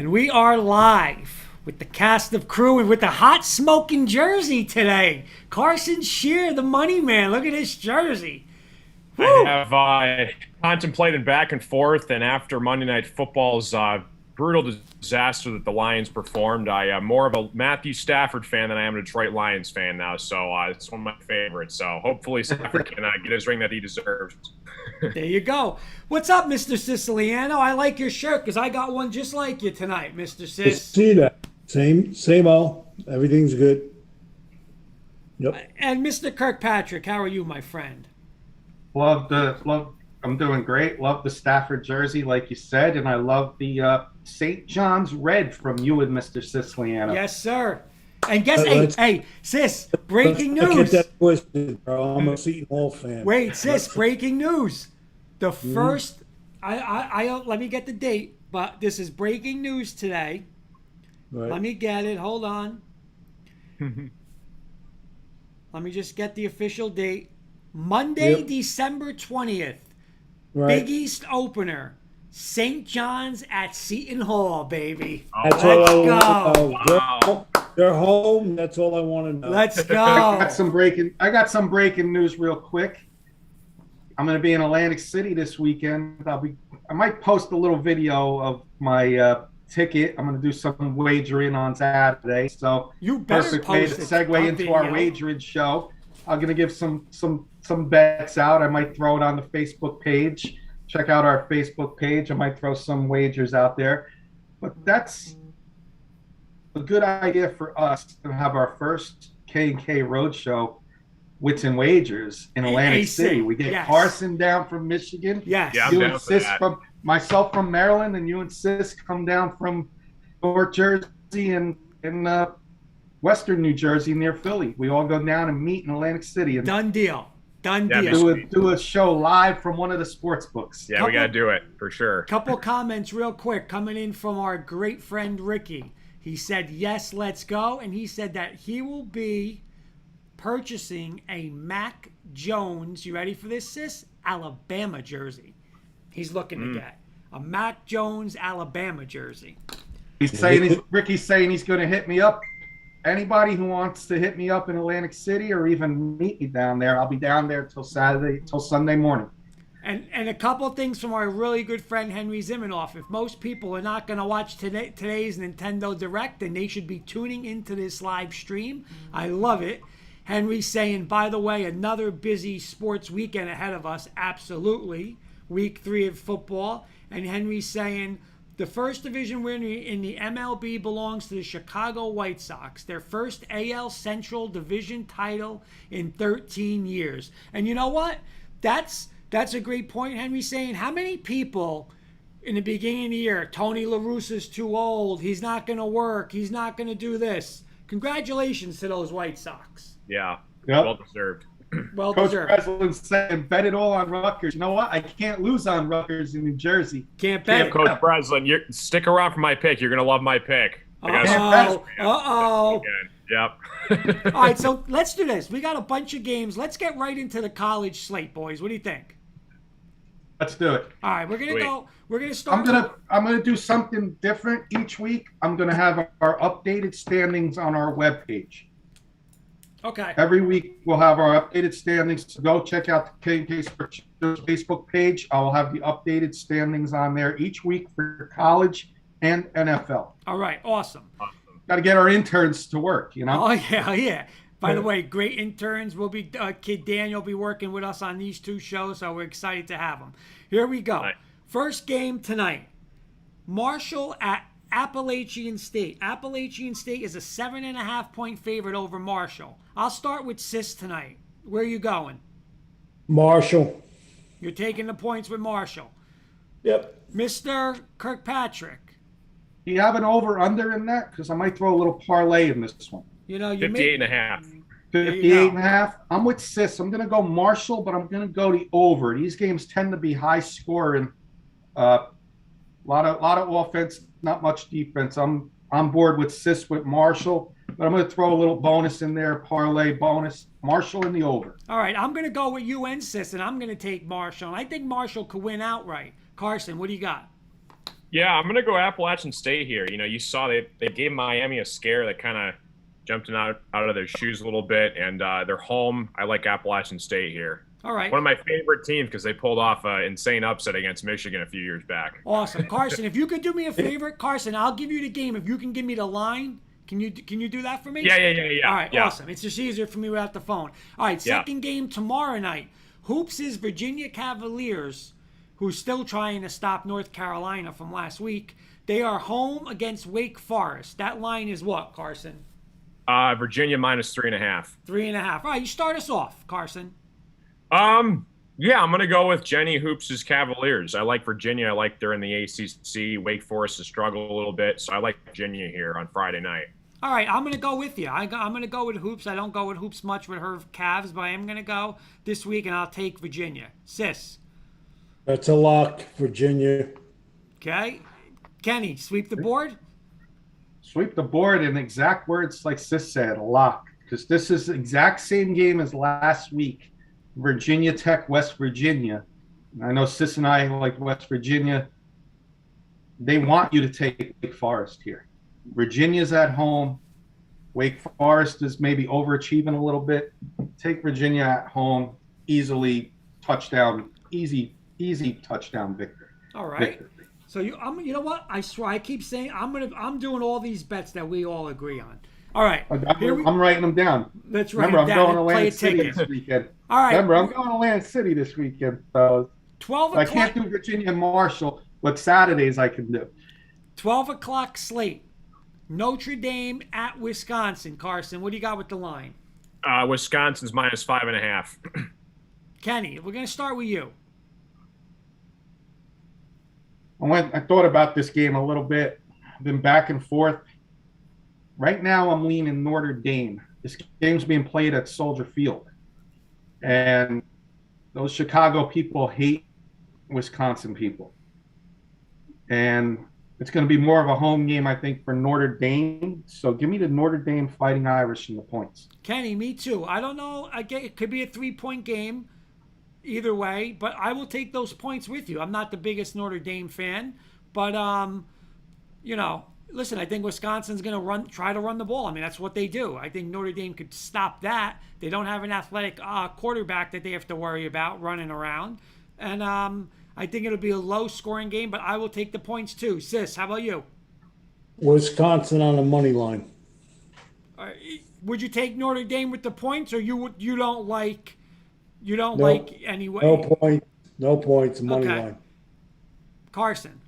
And we are live with the cast of crew and with the hot smoking jersey today. Carson Shear, the money man. Look at this jersey. Woo! I have contemplated back and forth, and after Monday Night Football's brutal disaster that the Lions performed, I am more of a Matthew Stafford fan than I am a Detroit Lions fan now. So it's one of my favorites. So hopefully Stafford can get his ring that he deserves. There you go. What's up, Mr. Siciliano? I like your shirt because I got one just like you tonight, Mr. Sis. See that. Same old. Everything's good. Yep. And Mr. Kirkpatrick, how are you, my friend? Love. I'm doing great. Love the Stafford jersey, like you said, and I love the St. John's red from you and Mr. Siciliano. Yes, sir. And guess, hey, Sis, breaking news. Get that twisted, bro. I'm a Seton Hall fan. Wait, Sis, breaking news. The first, I let me get the date, but this is breaking news today. Right. Let me get it. Hold on. Let me just get the official date. Monday, December 20th. Right. Big East opener. St. John's at Seton Hall, baby. That's Let's all I go. want to know. They're home. That's all I want to know. Let's go. I got some breaking news real quick. I'm going to be in Atlantic City this weekend. I might post a little video of my ticket. I'm going to do some wagering on Saturday. So You better perfect way to post it. segue into our wagering show. I'm going to give some bets out. I might throw it on the Facebook page. Check out our Facebook page. I might throw some wagers out there. But that's a good idea for us to have our first K&K Roadshow, Wits and Wagers, in Atlantic City. We get Carson down from Michigan. Yes. Yeah, I'm You down and for Sis that. from myself from Maryland, and you and Sis come down from North Jersey and Western New Jersey near Philly. We all go down and meet in Atlantic City and Done deal. Done Yeah, deal. do a show live from one of the sports books. Yeah, we got to do it for sure. Couple comments real quick coming in from our great friend Ricky. He said, yes, let's go. And he said that he will be purchasing a Mac Jones, you ready for this, Sis? Alabama jersey. He's looking to get a Mac Jones Alabama jersey. Ricky's saying he's going to hit me up. Anybody who wants to hit me up in Atlantic City or even meet me down there, I'll be down there till Sunday morning. And a couple of things from our really good friend Henry Zimenoff. If most people are not going to watch today's Nintendo Direct, then they should be tuning into this live stream. I love it. Henry's saying, by the way, another busy sports weekend ahead of us. Absolutely. Week 3 of football. And Henry's saying, the first division winner in the MLB belongs to the Chicago White Sox, their first AL Central Division title in 13 years. And you know what? That's a great point, Henry, saying how many people in the beginning of the year, Tony La Russa's too old, he's not going to work, he's not going to do this. Congratulations to those White Sox. Yeah, Yep. well deserved. Well Coach deserved. Breslin's saying, bet it all on Rutgers. You know what? I can't lose on Rutgers in New Jersey. Can't bet it. Coach Breslin, stick around for my pick. You're going to love my pick. Uh-oh. Yep. All right, so let's do this. We got a bunch of games. Let's get right into the college slate, boys. What do you think? Let's do it. All right, we're gonna Sweet. go. We're gonna start. I'm gonna do something different each week. I'm gonna have our updated standings on our webpage. Okay. Every week we'll have our updated standings. So go check out the K&K Sports Facebook page. I will have the updated standings on there each week for college and NFL. All right. Awesome. Got to get our interns to work, you know. Oh yeah, yeah. By the way, great interns. We'll be Kid Daniel will be working with us on these two shows, so we're excited to have them. Here we go. Right. First game tonight. Marshall at Appalachian State. Appalachian State is a 7.5-point favorite over Marshall. I'll start with Sis tonight. Where are you going? Marshall. You're taking the points with Marshall. Yep. Mr. Kirkpatrick. Do you have an over/under in that? Because I might throw a little parlay in this one. You know, you 58 and a half. 58 and a half. I'm with Sis. I'm going to go Marshall, but I'm going to go the over. These games tend to be high scoring. A lot of offense, not much defense. I'm on board with Sis with Marshall, but I'm going to throw a little bonus in there, parlay bonus. Marshall in the over. All right, I'm going to go with UN, Sis, and I'm going to take Marshall. I think Marshall could win outright. Carson, what do you got? Yeah, I'm gonna go Appalachian State here. You know, you saw they gave Miami a scare that kind of jumped them out of their shoes a little bit, and they're home. I like Appalachian State here. All right. One of my favorite teams because they pulled off an insane upset against Michigan a few years back. Awesome. Carson, if you could do me a favor, Carson, I'll give you the game. If you can give me the line, can you do that for me? Yeah. All right, yeah. awesome. It's just easier for me without the phone. All right, second game tomorrow night. Hoops is Virginia Cavaliers, who's still trying to stop North Carolina from last week. They are home against Wake Forest. That line is what, Carson? Virginia minus 3.5. 3.5. All right, you start us off, Carson. Yeah, I'm gonna go with Jenny Hoops' Cavaliers. I like Virginia. I like they're in the ACC. Wake Forest has struggled a little bit, so I like Virginia here on Friday night. All right, I'm going to go with you. I'm going to go with Hoops. I don't go with Hoops much with her Cavs, but I am going to go this week, and I'll take Virginia. Sis. That's a lock, Virginia. Okay. Kenny, sweep the board? Sweep the board in exact words like Sis said, lock. Because this is the exact same game as last week. Virginia Tech, West Virginia. I know Sis and I like West Virginia. They want you to take Wake Forest here. Virginia's at home. Wake Forest is maybe overachieving a little bit. Take Virginia at home. Easy touchdown victory. All right. So you know what? I swear I keep saying I'm doing all these bets that we all agree on. All right. I'm writing them down. Let's write Remember, them I'm down. going to Play a Land City ticket. this weekend. All right. Remember, I'm going to Land City this weekend. So 12 I o'clock. can't do Virginia and Marshall, but Saturdays I can do. 12 o'clock slate. Notre Dame at Wisconsin. Carson, what do you got with the line? Wisconsin's minus 5.5. Kenny, we're going to start with you. I thought about this game a little bit. I've been back and forth. Right now, I'm leaning Notre Dame. This game's being played at Soldier Field. And those Chicago people hate Wisconsin people. And it's going to be more of a home game, I think, for Notre Dame. So give me the Notre Dame Fighting Irish in the points. Kenny, me too. I don't know. It could be a 3-point game either way, but I will take those points with you. I'm not the biggest Notre Dame fan, but, listen, I think Wisconsin's going to try to run the ball. I mean, that's what they do. I think Notre Dame could stop that. They don't have an athletic quarterback that they have to worry about running around. And I think it'll be a low-scoring game, but I will take the points too. Sis, how about you? Wisconsin on the money line. Would you take Notre Dame with the points, or you don't like anyway? No points, money line. Carson.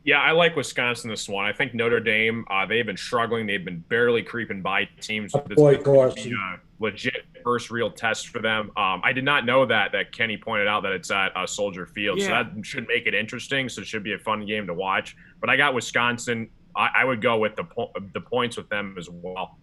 Yeah, I like Wisconsin this one. I think Notre Dame, they've been struggling. They've been barely creeping by teams. This is gonna be a legit first real test for them. I did not know that Kenny pointed out that it's at Soldier Field. Yeah. So that should make it interesting. So it should be a fun game to watch. But I got Wisconsin. I would go with the points with them as well.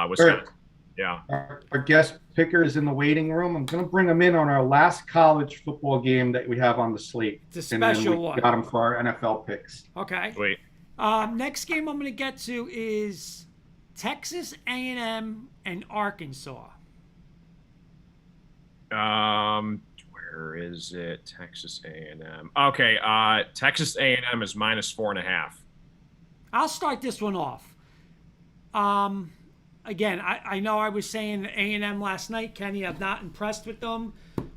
Wisconsin. Yeah. Our guest picker is in the waiting room. I'm going to bring him in on our last college football game that we have on the slate. It's a special one. Got him for our NFL picks. Okay. Sweet. Next game I'm going to get to is Texas A&M and Arkansas. Where is it? Texas A&M. Okay. Texas A&M is minus 4.5. I'll start this one off. Again, I know I was saying A&M last night, Kenny. I'm not impressed with them,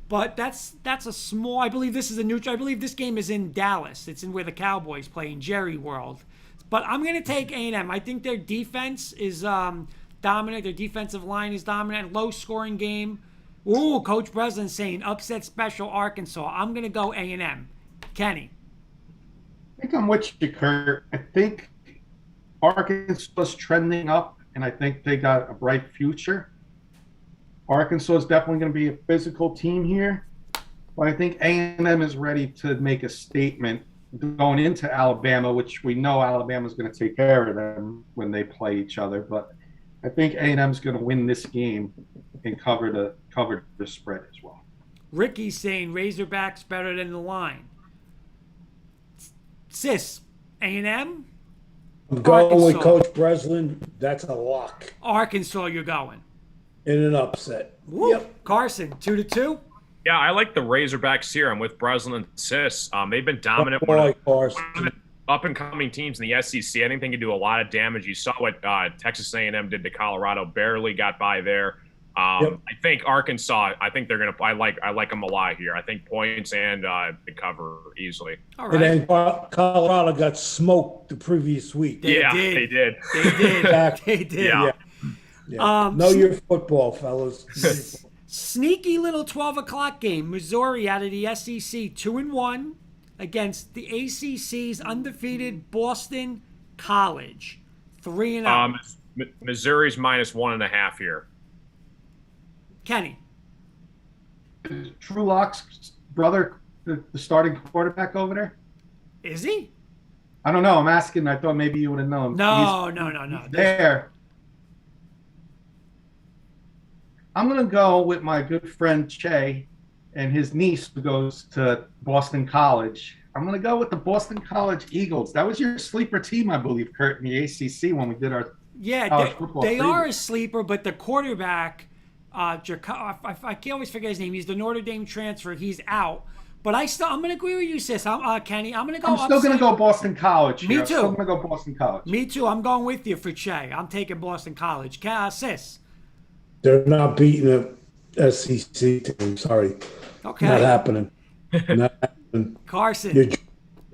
but that's a small. I believe this is a neutral. I believe this game is in Dallas. It's in where the Cowboys play in Jerry World. But I'm going to take A&M. I think their defense is dominant. Their defensive line is dominant. Low-scoring game. Ooh, Coach Breslin saying upset special Arkansas. I'm going to go A&M. Kenny. I think I'm with you, Kurt. I think Arkansas is trending up. And I think they got a bright future. Arkansas is definitely going to be a physical team here. But I think A&M is ready to make a statement going into Alabama, which we know Alabama is going to take care of them when they play each other. But I think A&M is going to win this game and cover the spread as well. Ricky's saying Razorbacks better than the line. Sis, A&M? I'm going Arkansas. with Coach Breslin. That's a lock. Arkansas, you're going. In an upset. Woo. Yep. Carson, 2-2. Yeah, I like the Razorbacks here. I'm with Breslin and Sis. They've been dominant. Carson. up and coming teams in the SEC. I think they can do a lot of damage. You saw what Texas A&M did to Colorado, barely got by there. Yep. I think Arkansas. I think they're gonna. I like them a lot here. I think points and they cover easily. All And right. then Colorado got smoked the previous week. They Yeah, did. they did. They did. Exactly. They did. Yeah. Yeah. Know your football, fellas. Sneaky little 12 o'clock game. Missouri out of the SEC, 2-1 against the ACC's undefeated Boston College, 3-0. Missouri's -1.5 here. Kenny, Drew Lock's brother, the starting quarterback over there. is he? I don't know. I'm asking. I thought maybe you would have known. No. He's there. I'm gonna go with my good friend Che and his niece who goes to Boston College. I'm gonna go with the Boston College Eagles. That was your sleeper team, I believe, Kurt, in the ACC when we did our Yeah, college football they preview. are a sleeper, but the quarterback, I can't always forget his name. He's the Notre Dame transfer. He's out. But I'm going to agree with you, sis. Kenny. I'm going to go. I'm still gonna go Boston College. Me here. too. I'm still gonna go Boston College. Me too. I'm going with you for Che. I'm taking Boston College. Sis. They're not beating a SEC team. Sorry. Okay. Not happening. Not happening. Carson.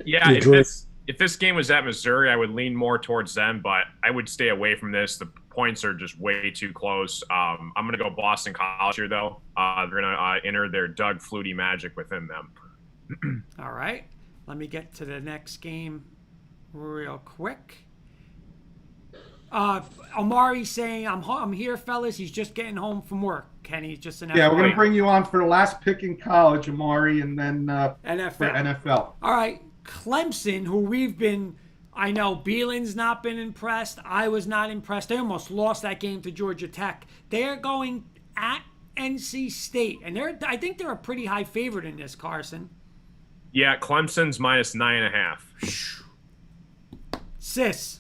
Yeah, You're if this game was at Missouri, I would lean more towards them, but I would stay away from this. The points are just way too close. I'm going to go Boston College here, though. They're going to enter their Doug Flutie magic within them. All right. Let me get to the next game real quick. Amari saying, I'm here, fellas. He's just getting home from work. Kenny, just an Yeah, we're Right. gonna bring you on for the last pick in college, Amari, and then for NFL. NFL. All right. Clemson, who I know Beelin's not been impressed. I was not impressed. They almost lost that game to Georgia Tech. They're going at NC State, and I think they're a pretty high favorite in this, Carson. Yeah, Clemson's -9.5. Sis.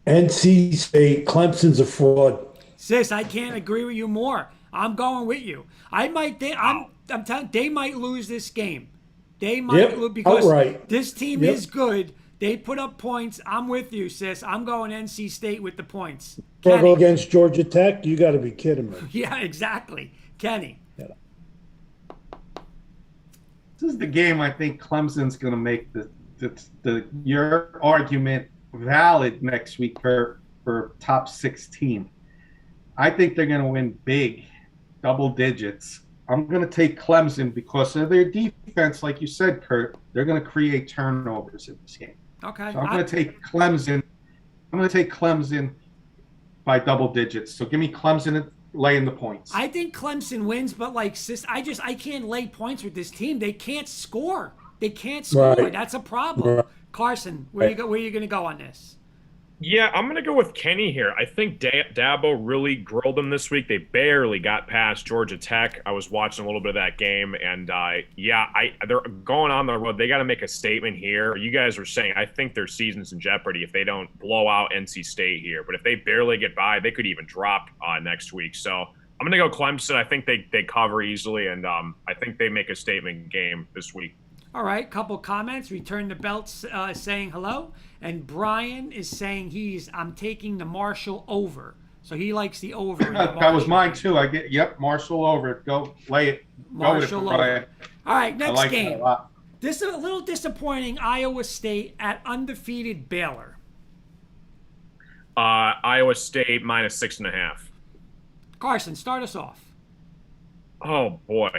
NC State, Clemson's a fraud. Sis, I can't agree with you more. I'm going with you. I'm telling they might lose this game. They might lose because outright. this team Yep. is good. They put up points. I'm with you, sis. I'm going NC State with the points. Struggle Kenny. against Georgia Tech? You got to be kidding me. Yeah, exactly. Kenny. This is the game I think Clemson's going to make your argument valid next week for top 16. I think they're going to win big, double digits. I'm going to take Clemson because of their defense, like you said, Kurt. They're going to create turnovers in this game. Okay. So I'm going to take Clemson. I'm going to take Clemson by double digits. So give me Clemson laying the points. I think Clemson wins, but sis, I can't lay points with this team. They can't score. They can't score. Right. That's a problem. Right. Carson, where you going to go on this? Yeah, I'm going to go with Kenny here. I think Dabo really grilled them this week. They barely got past Georgia Tech. I was watching a little bit of that game, and they're going on the road. They got to make a statement here. You guys were saying, I think their season's in jeopardy if they don't blow out NC State here. But if they barely get by, they could even drop next week. So I'm going to go Clemson. I think they cover easily, and I think they make a statement game this week. All right, couple comments. Return the belts saying hello. And Brian is saying I'm taking the Marshall over. So he likes the over. in the That was Marshall mine game. too. Marshall over. Go lay it. Marshall go with it, over. Brian. All right, I next like that game. a lot. This is a little disappointing. Iowa State at undefeated Baylor. Iowa State -6.5. Carson, start us off. Oh boy.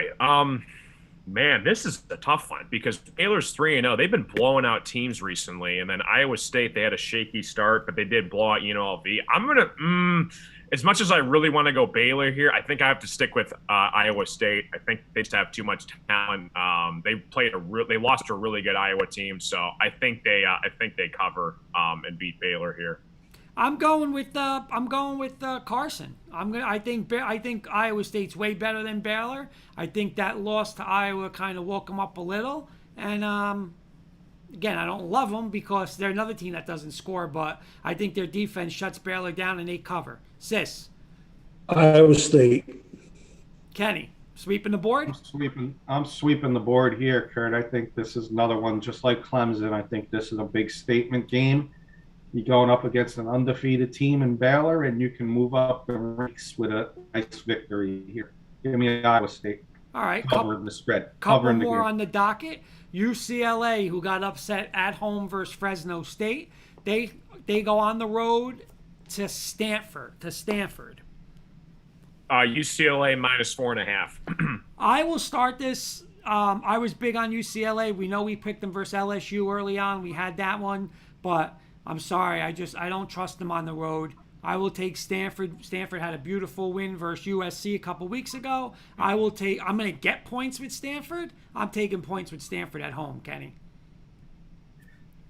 Man, this is a tough one because Baylor's 3-0. They've been blowing out teams recently, and then Iowa State, they had a shaky start, but they did blow out UNLV. I'm gonna, as much as I really want to go Baylor here, I think I have to stick with Iowa State. I think they just have too much talent. They lost to a really good Iowa team, so I think they cover and beat Baylor here. I'm going with Carson. I think Iowa State's way better than Baylor. I think that loss to Iowa kind of woke them up a little. And again, I don't love them because they're another team that doesn't score, but I think their defense shuts Baylor down and they cover. Sis, Iowa State. Kenny, Sweeping the board? I'm sweeping the board here, Kurt. I think this is another one just like Clemson. I think this is a big statement game. You're going up against an undefeated team in Baylor, and you can move up the ranks with a nice victory here. Give me Iowa State. All right. Covering the spread. Couple Covering the more game. on the docket. UCLA, who got upset at home versus Fresno State. They go on the road to Stanford. UCLA -4.5. I will start this. I was big on UCLA. We know we picked them versus LSU early on. We had that one, but I'm sorry. I don't trust them on the road. I will take Stanford. Stanford had a beautiful win versus USC a couple weeks ago. I'm going to get points with Stanford. I'm taking points with Stanford at home, Kenny.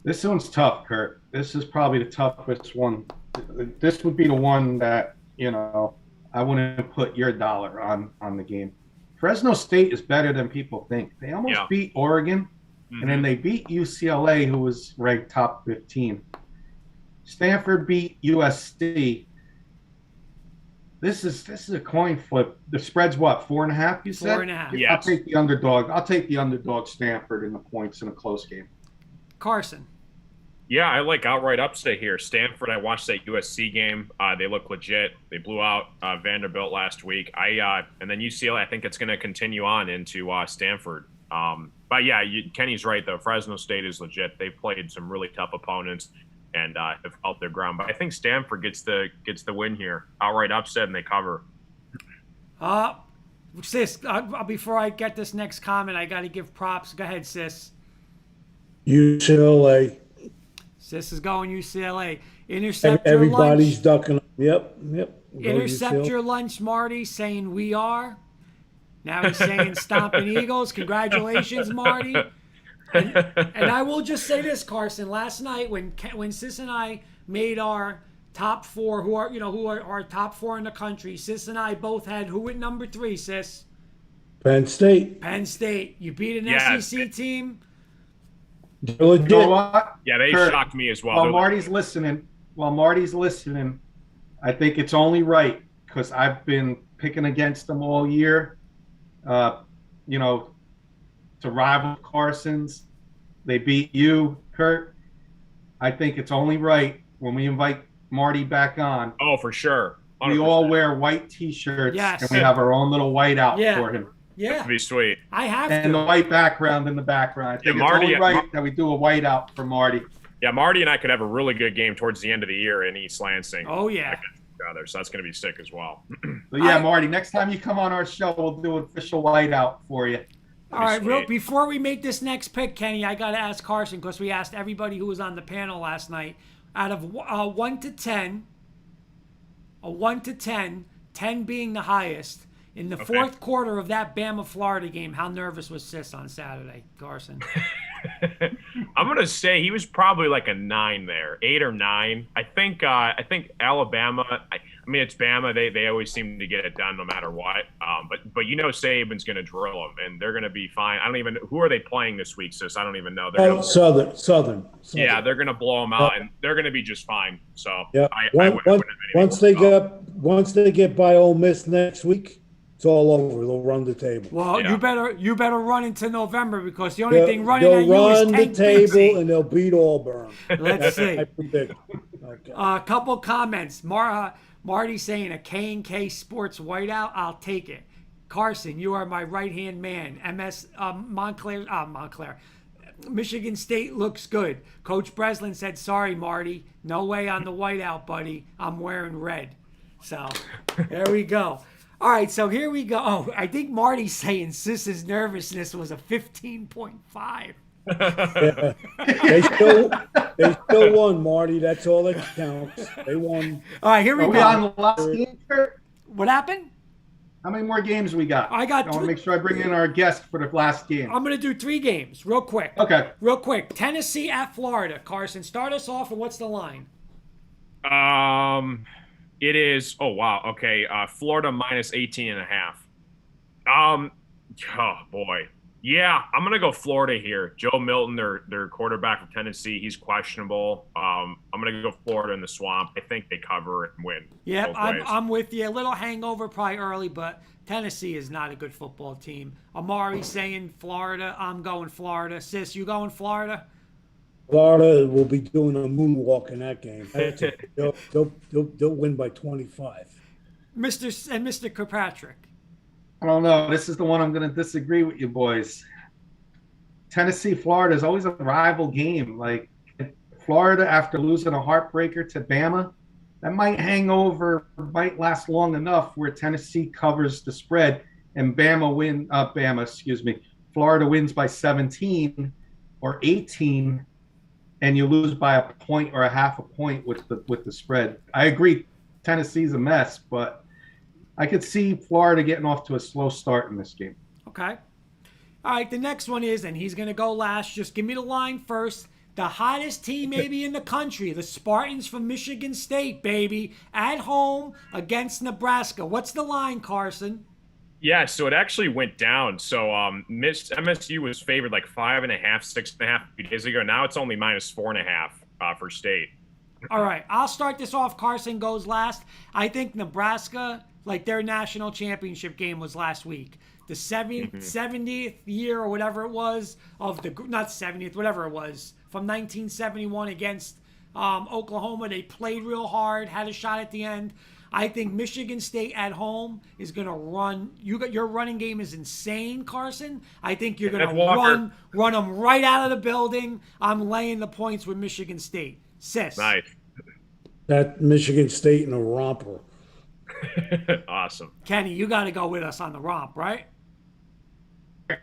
This one's tough, Kurt. This is probably the toughest one. This would be the one that, I wouldn't put your dollar on the game. Fresno State is better than people think. They almost beat Oregon, and then they beat UCLA, who was ranked top 15. Stanford beat USC. This is a coin flip. The spread's what, 4.5? You said 4.5. Yes. I'll take the underdog. I'll take the underdog Stanford in the points in a close game. Carson. Yeah, I like outright upset here. Stanford, I watched that USC game. They look legit. They blew out Vanderbilt last week. And then UCLA, I think it's going to continue on into Stanford. But yeah, Kenny's right though. Fresno State is legit. They've played some really tough opponents and have held their ground. But I think Stanford gets the win here. Outright upset, and they cover. Sis, before I get this next comment, I got to give props. Go ahead, sis. UCLA. Sis is going UCLA. Intercept your Everybody's lunch. ducking. Yep. Intercept UCLA. your lunch, Marty, saying we are. Now he's saying stomping Eagles. Congratulations, Marty. And I will just say this, Carson. Last night when Sis and I made our top four, who are our top four in the country, Sis and I both had who at number 3, Sis? Penn State. Penn State. You beat an Yeah, SEC team. They're legit. You know what? Yeah, they Kurt, shocked me as well. While Marty's listening, I think it's only right because I've been picking against them all year. To rival Carson's, they beat you, Kurt. I think it's only right when we invite Marty back on. Oh, for sure. 100%. We all wear white T-shirts, Yes. and we have our own little white out for him. Yeah, That'd be sweet. I have And the to. white background in the background. I think Yeah, Marty- it's only right that we do a white out for Marty. Yeah, Marty and I could have a really good game towards the end of the year in East Lansing. Oh, yeah. Together, so that's going to be sick as well. But yeah, Marty, next time you come on our show, we'll do an official white out for you. All right, sweet. before we make this next pick, Kenny, I got to ask Carson because we asked everybody who was on the panel last night. Out of 1 to 10, 10 being the highest, in the fourth quarter of that Bama-Florida game, how nervous was Sis on Saturday, Carson? I'm going to say he was probably like a 9 there, 8 or 9. I think Alabama. I mean, it's Bama. They always seem to get it done no matter what. But Saban's going to drill them, and they're going to be fine. I don't even who are they playing this week, Sis? I don't even know. Southern. Yeah, they're going to blow them out, and they're going to be just fine. So Yeah. I wouldn't have any Once they get by Ole Miss next week, it's all over. They'll run the table. Well, Yeah. you better run into November because the only thing running They'll at you is run the Tank table Bigsby. and they'll beat Auburn. Let's see. I predict. Okay. A couple comments. Marty saying a K&K Sports whiteout. I'll take it. Carson, you are my right-hand man. Montclair. Michigan State looks good. Coach Breslin said, sorry, Marty. No way on the whiteout, buddy. I'm wearing red. So there we go. All right, so here we go. Oh, I think Marty's saying Sis's nervousness was a 15.5. They still won, Marty. That's all that counts. They won. All right, here we Are we go. on the last game, Kurt? What happened? How many more games we got? I got I want to three. make sure I bring in our guest for the last game. I'm going to do 3 games real quick. Okay. Real quick. Tennessee at Florida. Carson, start us off, and what's the line? It is. Oh wow. Okay. Florida -18.5. Oh boy. Yeah, I'm gonna go Florida here. Joe Milton, their quarterback from Tennessee, he's questionable. I'm gonna go Florida in the swamp. I think they cover and win Yep, both I'm ways. I'm with you. A little hangover probably early, but Tennessee is not a good football team. Amari saying Florida. I'm going Florida. Sis, you going Florida? Florida will be doing a moonwalk in that game. They'll win by 25. Mr. Kirkpatrick. I don't know. This is the one I'm going to disagree with you boys. Tennessee, Florida is always a rival game. Like Florida, after losing a heartbreaker to Bama, that might hang over, might last long enough where Tennessee covers the spread and Florida wins by 17 or 18, and you lose by a point or a half a point with the spread. I agree, Tennessee's a mess, but I could see Florida getting off to a slow start in this game. Okay. All right, the next one is, and he's going to go last. Just give me the line first. The hottest team maybe in the country, the Spartans from Michigan State, baby, at home against Nebraska. What's the line, Carson? Yeah, so it actually went down. So MSU was favored like 5.5, 6.5 a few days ago. Now it's only minus 4.5 for State. All right, I'll start this off. Carson goes last. I think Nebraska, like their national championship game was last week. The 70th year or whatever it was of the, not 70th, whatever it was, from 1971 against Oklahoma. They played real hard, had a shot at the end. I think Michigan State at home is going to run. Your running game is insane, Carson. I think you're going to run them right out of the building. I'm laying the points with Michigan State. Sis. Nice. That Michigan State in a romper. Awesome. Kenny, you got to go with us on the romp, right?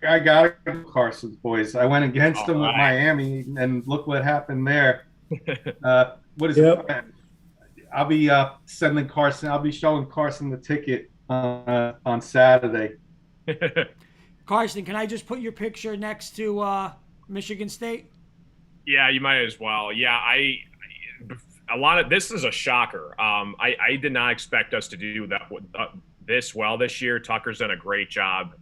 I got it, Carson's boys. I went against them with Miami, and look what happened there. What is it? I'll be sending Carson. I'll be showing Carson the ticket on Saturday. Carson, can I just put your picture next to Michigan State? Yeah, you might as well. Yeah, this is a shocker. I did not expect us to do that this well this year. Tucker's done a great job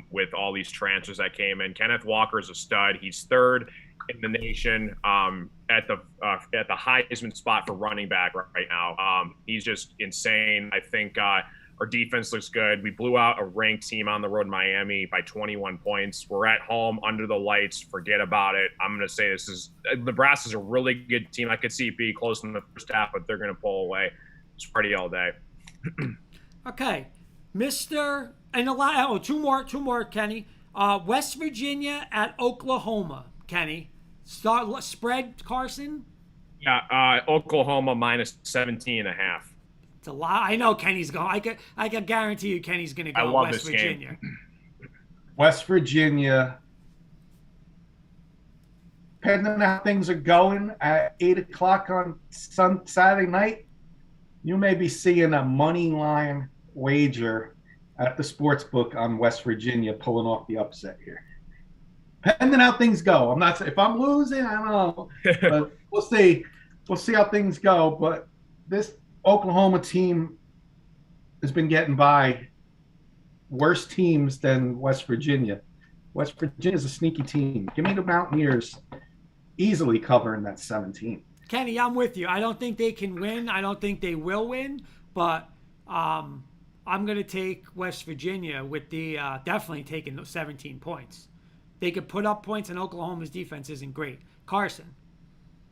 with all these transfers that came in. Kenneth Walker is a stud. He's third in the nation at the Heisman spot for running back right now. He's just insane. I think our defense looks good. We blew out a ranked team on the road in Miami by 21 points. We're at home under the lights. Forget about it. I'm going to say Nebraska's a really good team. I could see it be close in the first half, but they're going to pull away. It's pretty all day. Okay. Two more, Kenny. West Virginia at Oklahoma, Kenny. Spread, Carson? Yeah, Oklahoma minus 17.5. It's a lot. I know Kenny's going. I can guarantee you Kenny's going to go West Virginia. Game. West Virginia. Depending on how things are going at 8 o'clock on Saturday night, you may be seeing a money line wager at the sports book on West Virginia pulling off the upset here. Depending on how things go. I'm not saying if I'm losing, I don't know. But we'll see. We'll see how things go. But this Oklahoma team has been getting by worse teams than West Virginia. West Virginia is a sneaky team. Give me the Mountaineers easily covering that 17. Kenny, I'm with you. I don't think they can win. I don't think they will win. But I'm going to take West Virginia with the definitely taking those 17 points. They could put up points, and Oklahoma's defense isn't great. Carson.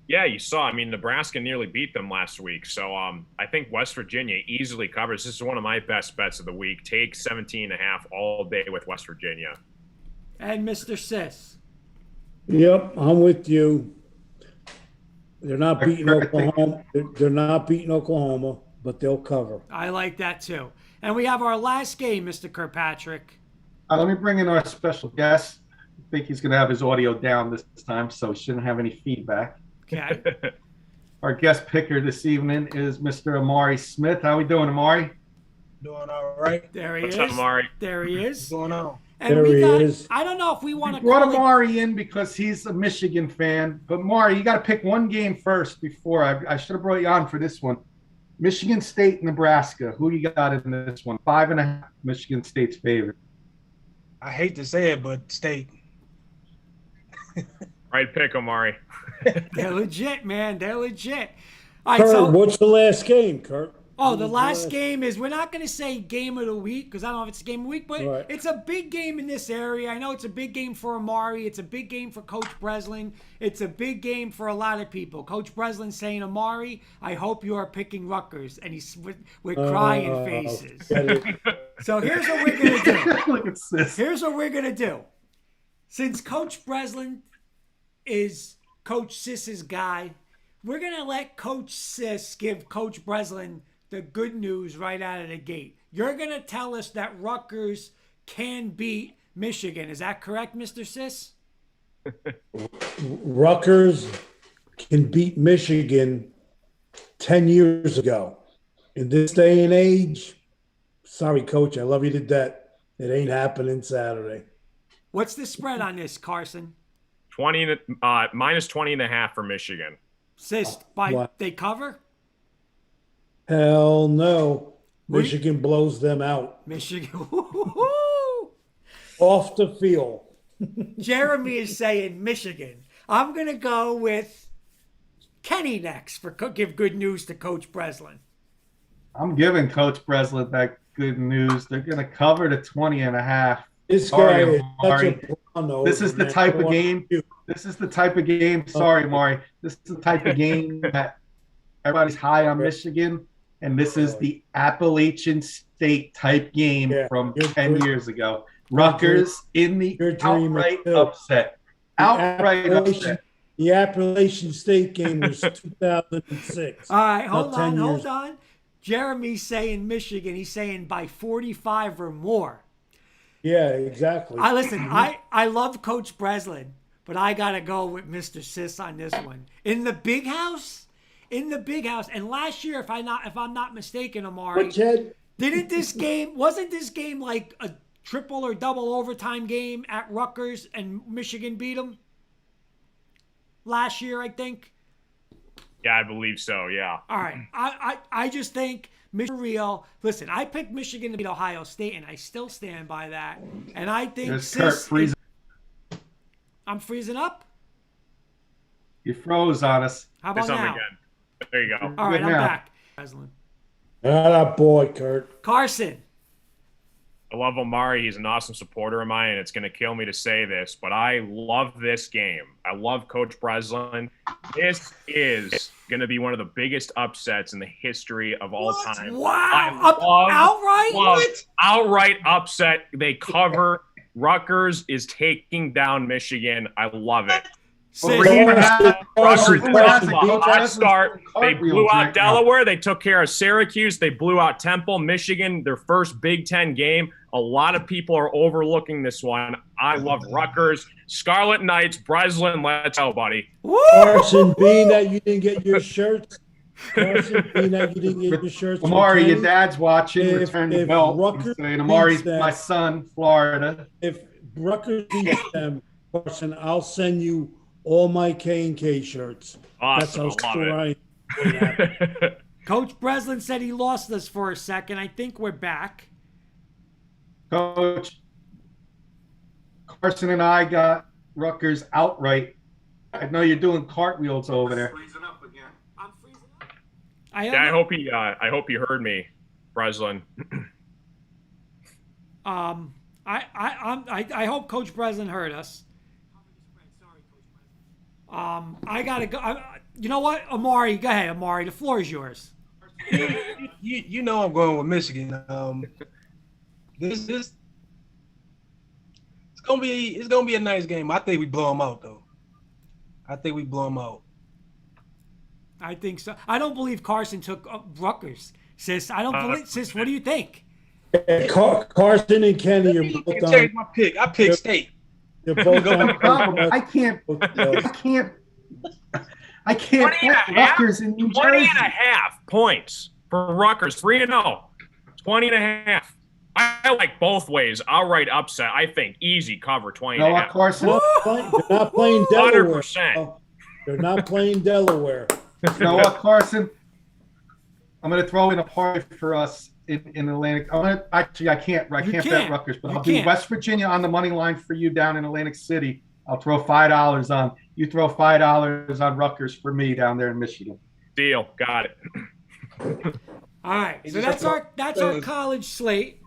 Yeah, you saw. I mean, Nebraska nearly beat them last week. So I think West Virginia easily covers. This is one of my best bets of the week. Take 17.5 all day with West Virginia. And Mr. Sis. Yep, I'm with you. They're not beating Oklahoma. They're not beating Oklahoma, but they'll cover. I like that too. And we have our last game, Mr. Kirkpatrick. Let me bring in our special guest. I think he's going to have his audio down this time, so he shouldn't have any feedback. Okay. Our guest picker this evening is Mr. Amari Smith. How we doing, Amari? Doing all right. There he What's is. up, Amari? There he is. What's going on? And There he is. I don't know if we want to Brought Amari in because he's a Michigan fan. But, Amari, you got to pick one game first before. I should have brought you on for this one. Michigan State, Nebraska. Who you got in this one? 5.5. Michigan State's favorite. I hate to say it, but State. Right pick, Amari. They're legit, man. They're legit. All right, Kurt, so what's the last game, Kurt? oh, the last game is, we're not going to say game of the week because I don't know if it's a game of the week, but Right. it's a big game in this area. I know it's a big game for Amari. It's a big game for Coach Breslin. It's a big game for a lot of people. Coach Breslin saying, Amari, I hope you are picking Rutgers. And he's with crying faces. So here's what we're going to do. Look at this. Here's what we're going to do. Since Coach Breslin is Coach Sis's guy, we're going to let Coach Sis give Coach Breslin the good news right out of the gate. You're going to tell us that Rutgers can beat Michigan. Is that correct, Mr. Sis? Rutgers can beat Michigan 10 years ago. In this day and age, sorry, Coach, I love you to death. It ain't happening Saturday. What's the spread on this, Carson? Minus 20.5 for Michigan. Sis, What? they cover? Hell no. Who- Michigan blows them out. Michigan. Off the field. Jeremy is saying Michigan. I'm going to go with Kenny next for give good news to Coach Breslin. I'm giving Coach Breslin that good news. They're going to cover the 20.5. This Sorry, guy is such Amari. a brown This is the man. type I of want game. you. This is the type of game. Sorry, Maury. This is the type of game that everybody's high on Michigan, and this is the Appalachian State type game Yeah, from you're 10 dreaming. years ago. Rutgers in the You're dreaming outright too. upset. Outright upset. The Appalachian State game was 2006. All right, hold Not 10 on, years. hold on. Jeremy's saying Michigan. He's saying by 45 or more. Yeah, exactly. I love Coach Breslin, but I gotta go with Mr. Sis on this one. In the big house, and last year, if I'm not mistaken, Amari, But Jed, wasn't this game like a triple or double overtime game at Rutgers and Michigan beat them last year, I think. Yeah, I believe so. Yeah. All right. I just think Michigan real. Listen, I picked Michigan to beat Ohio State, and I still stand by that. And I think There's Kurt freezing. I'm freezing up. You froze on us. How Say about something now? again. There you go. All right, Good I'm now. back. Breslin. that boy, Kurt. Carson. I love Omari. He's an awesome supporter of mine, and it's going to kill me to say this, but I love this game. I love Coach Breslin. This is going to be one of the biggest upsets in the history of all time. Wow. Outright? Outright upset. They cover. Rutgers is taking down Michigan. I love it. Sis. Rutgers Who has got it? a Coach hot Breslin start. They cartwheels blew out right now. Delaware. They took care of Syracuse. They blew out Temple. Michigan, their first Big Ten game. A lot of people are overlooking this one. I love Rutgers. Scarlet Knights, Breslin, let's go, buddy. Woo! Carson, being that you didn't get your shirts, Amari, from your Kenny, dad's watching. If- Return the if belt. Rutgers He's saying, Amari's beats them- my son, Florida. if Rutgers beats them, Carson, I'll send you all my K&K shirts. Awesome. That's how I sure love I am. it. Coach Breslin said he lost us for a second. I think we're back. Coach, Carson and I got Rutgers outright. I know you're doing cartwheels over there. I'm freezing up. Yeah, I hope you heard me, Breslin. I hope Coach Breslin heard us. I gotta go. You know what, Amari? Go ahead, Amari. The floor is yours. You know I'm going with Michigan. This it's gonna be a nice game. I think we blow them out though. I think so. I don't believe Carson took Rutgers. Sis, I don't believe. Sis, what do you think? Carson and Kenny are You both can change on. my pick. I picked State. They're both The on. problem, I can't put Rutgers in New 20 Jersey. and a half points for Rutgers. 3-0. 20 and a half. I like both ways. Outright upset. I think easy cover 20 You know and a what, half. Carson? They're not playing Delaware. 100%. They're not playing Delaware. You know what, Carson? I'm going to throw in a party for us in Atlantic. Actually, I can't bet can't. Rutgers, but You I'll do can't. West Virginia on the money line for you down in Atlantic City. I'll throw $5 on. You throw $5 on Rutgers for me down there in Michigan. Deal. Got it. All right. So that's our college slate.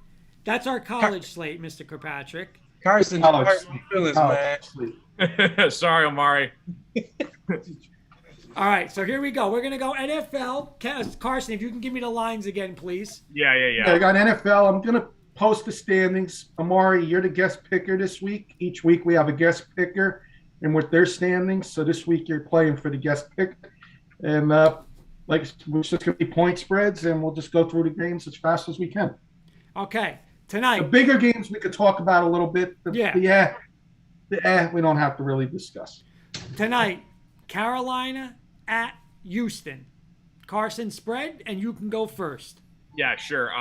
That's our college slate, Mr. Kirkpatrick. Carson, College hurt sleep. my feelings, College man. sleep. Sorry, Omari. All right. So here we go. We're gonna go NFL. Carson, if you can give me the lines again, please. Yeah. I got NFL. I'm gonna post the standings. Amari, you're the guest picker this week. Each week we have a guest picker, and with their standings. So this week you're playing for the guest pick, and like we're just gonna be point spreads, and we'll just go through the games as fast as we can. Okay. The Tonight. bigger games we could talk about a little bit. Yeah. We don't have to really discuss. Tonight, Carolina at Houston. Carson spread, and you can go first. Yeah, sure.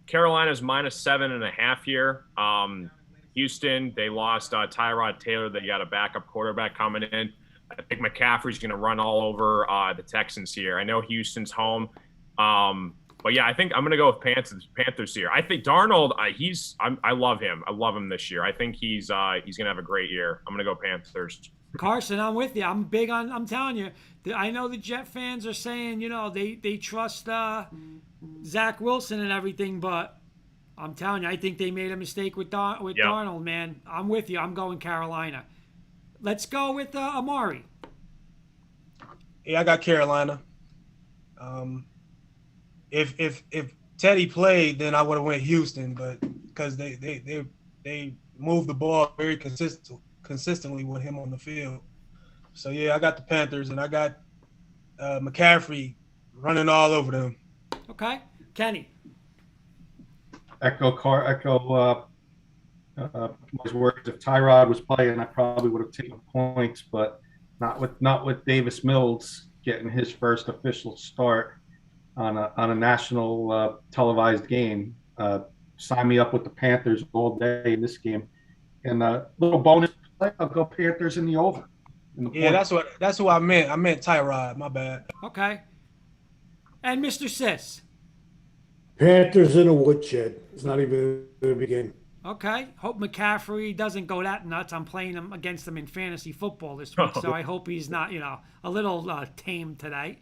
Carolina's -7.5 here. Houston, they lost Tyrod Taylor. They got a backup quarterback coming in. I think McCaffrey's going to run all over the Texans here. I know Houston's home. But yeah, I think I'm going to go with Panthers here. I think Darnold, I love him. I love him this year. I think he's going to have a great year. I'm going to go Panthers. Carson, I'm with you. I'm big on. I'm telling you. I know the Jet fans are saying, they trust Zach Wilson and everything, but I'm telling you, I think they made a mistake with Darnold, man. I'm with you. I'm going Carolina. Let's go with Amari. Yeah, I got Carolina. If Teddy played, then I would have went Houston, but because they moved the ball very consistently with him on the field. So yeah, I got the Panthers, and I got McCaffrey running all over them. Okay, Kenny. Echo those words. If Tyrod was playing, I probably would have taken points, but not with Davis Mills getting his first official start on a national televised game. Sign me up with the Panthers all day in this game. And a little bonus play, I'll go Panthers in the over. Yeah, that's what I meant. I meant Tyrod. My bad. Okay. And Mr. Sis. Panthers in a woodshed. It's not even a big game. Okay. Hope McCaffrey doesn't go that nuts. I'm playing him against him in fantasy football this week, so I hope he's not, a little tame today.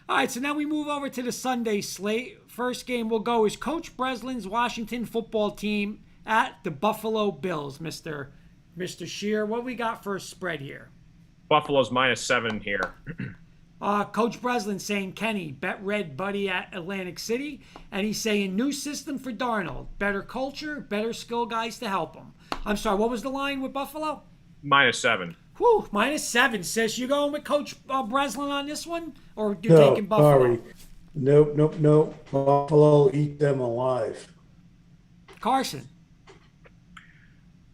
All right, so now we move over to the Sunday slate. First game we'll go is Coach Breslin's Washington football team at the Buffalo Bills. Mr. Shear, what we got for a spread here? Buffalo's -7 here. Coach Breslin saying, Kenny, bet red buddy at Atlantic City. And he's saying, new system for Darnold. Better culture, better skill guys to help him. I'm sorry, what was the line with Buffalo? -7. Whew, -7, sis. You going with Coach Breslin on this one? Or you taking Buffalo? Sorry. Nope. Buffalo, eat them alive. Carson.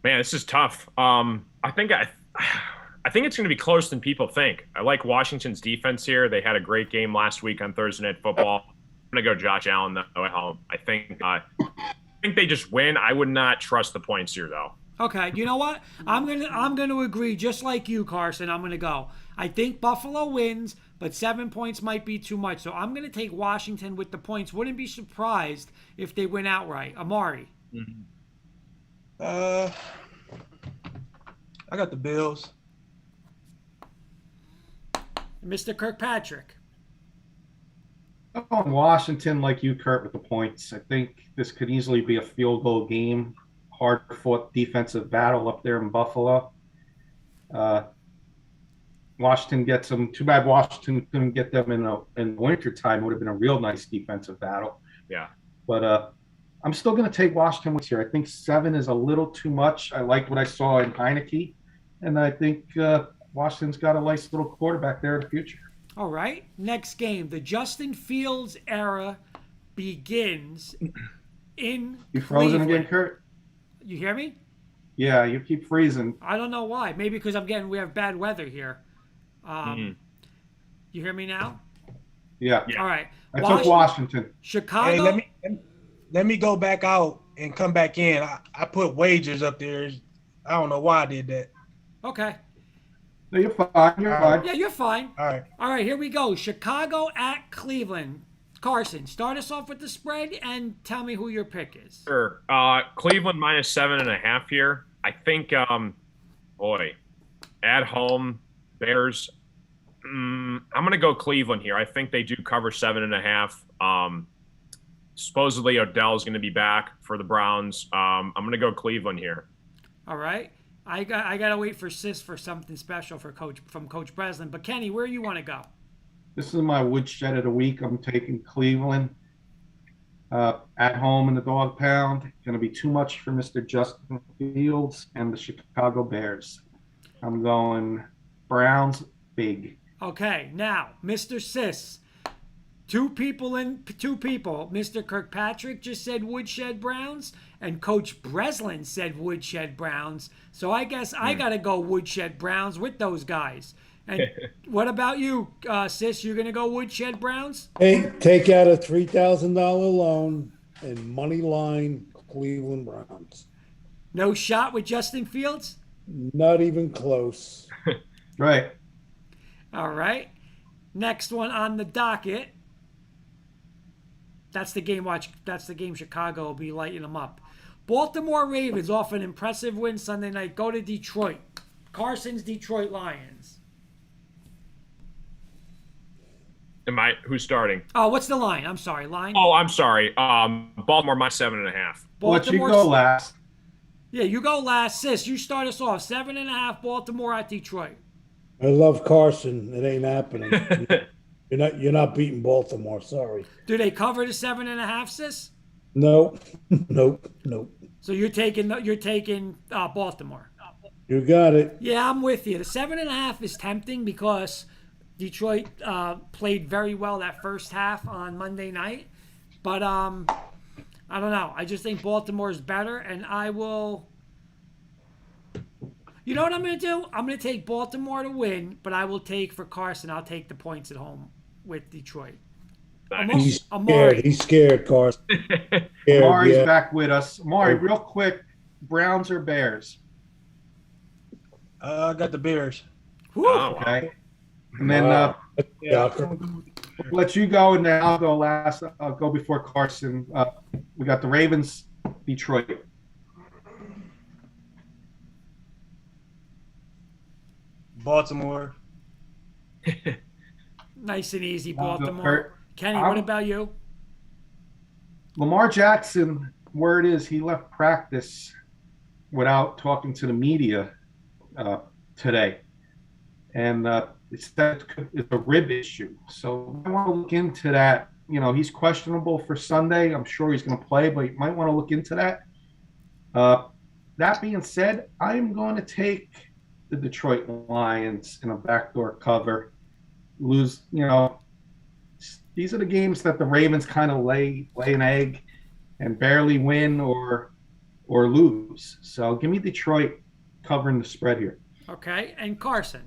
Man, this is tough. I think it's going to be closer than people think. I like Washington's defense here. They had a great game last week on Thursday Night Football. I'm going to go Josh Allen though at home. I think they just win. I would not trust the points here though. Okay, you know what? I'm gonna agree, just like you, Carson. I'm gonna go. I think Buffalo wins, but 7 points might be too much. So I'm gonna take Washington with the points. Wouldn't be surprised if they win outright. Amari. Mm-hmm. I got the Bills. Mr. Kirkpatrick. I'm going Washington like you, Kurt, with the points. I think this could easily be a field goal game. Hard-fought defensive battle up there in Buffalo. Washington gets them. Too bad Washington couldn't get them in winter time. It would have been a real nice defensive battle. Yeah. But I'm still going to take Washington with here. I think 7 is a little too much. I liked what I saw in Heineke, and I think Washington's got a nice little quarterback there in the future. All right. Next game. The Justin Fields era begins in You frozen Cleveland. again, Kurt? You hear me? Yeah, you keep freezing. I don't know why. Maybe because we have bad weather here. You hear me now? Yeah. All right. I took Washington. Chicago. Hey, let me go back out and come back in. I put wagers up there. I don't know why I did that. Okay. No, you're fine. You're fine. Yeah, you're fine. All right. All right, here we go. Chicago at Cleveland. Carson, start us off with the spread and tell me who your pick is. Sure. Cleveland minus 7.5 here. I think, boy, at home, Bears. I'm going to go Cleveland here. I think they do cover 7.5. Supposedly Odell's going to be back for the Browns. I'm going to go Cleveland here. All right. I got to wait for Sis for something special for Coach Breslin. But Kenny, where you want to go? This is my woodshed of the week. I'm taking Cleveland at home in the dog pound. Going to be too much for Mr. Justin Fields and the Chicago Bears. I'm going Browns big. Okay, now, Mr. Sis. Two people. Mr. Kirkpatrick just said Woodshed Browns, and Coach Breslin said Woodshed Browns. So I guess I got to go Woodshed Browns with those guys. And what about you, Sis? You're going to go Woodshed Browns? Hey, take out a $3,000 loan and money line Cleveland Browns. No shot with Justin Fields? Not even close. Right. All right. Next one on the docket. That's the game. That's the game Chicago will be lighting them up. Baltimore Ravens off an impressive win Sunday night. Go to Detroit. Carson's Detroit Lions. Who's starting? Oh, what's the line? I'm sorry. Line? Oh, I'm sorry. Baltimore minus 7.5. Let you go last. Yeah, you go last. Sis, you start us off. 7.5 Baltimore at Detroit. I love Carson. It ain't happening. You're not beating Baltimore. Sorry. Do they cover the 7.5, Sis? Nope. Nope. So you're taking Baltimore. You got it. Yeah, I'm with you. The 7.5 is tempting because Detroit played very well that first half on Monday night, but I don't know. I just think Baltimore is better, and I will. You know what I'm going to do? I'm going to take Baltimore to win, but I will take for Carson. I'll take the points at home with Detroit. He's scared. He's scared, Carson. Amari's back with us. Amari, real quick, Browns or Bears? I got the Bears. Okay. And then let you go, and then I'll go last. I'll go before Carson. We got the Ravens, Detroit. Baltimore. Nice and easy, Baltimore. Kenny, what about you? Lamar Jackson, word is he left practice without talking to the media today. And it's a rib issue. So I want to look into that. You know, he's questionable for Sunday. I'm sure he's going to play, but you might want to look into that. That being said, I'm going to take the Detroit Lions in a backdoor cover. Lose, these are the games that the Ravens kind of lay an egg and barely win or lose. So give me Detroit covering the spread here. Okay, and Carson.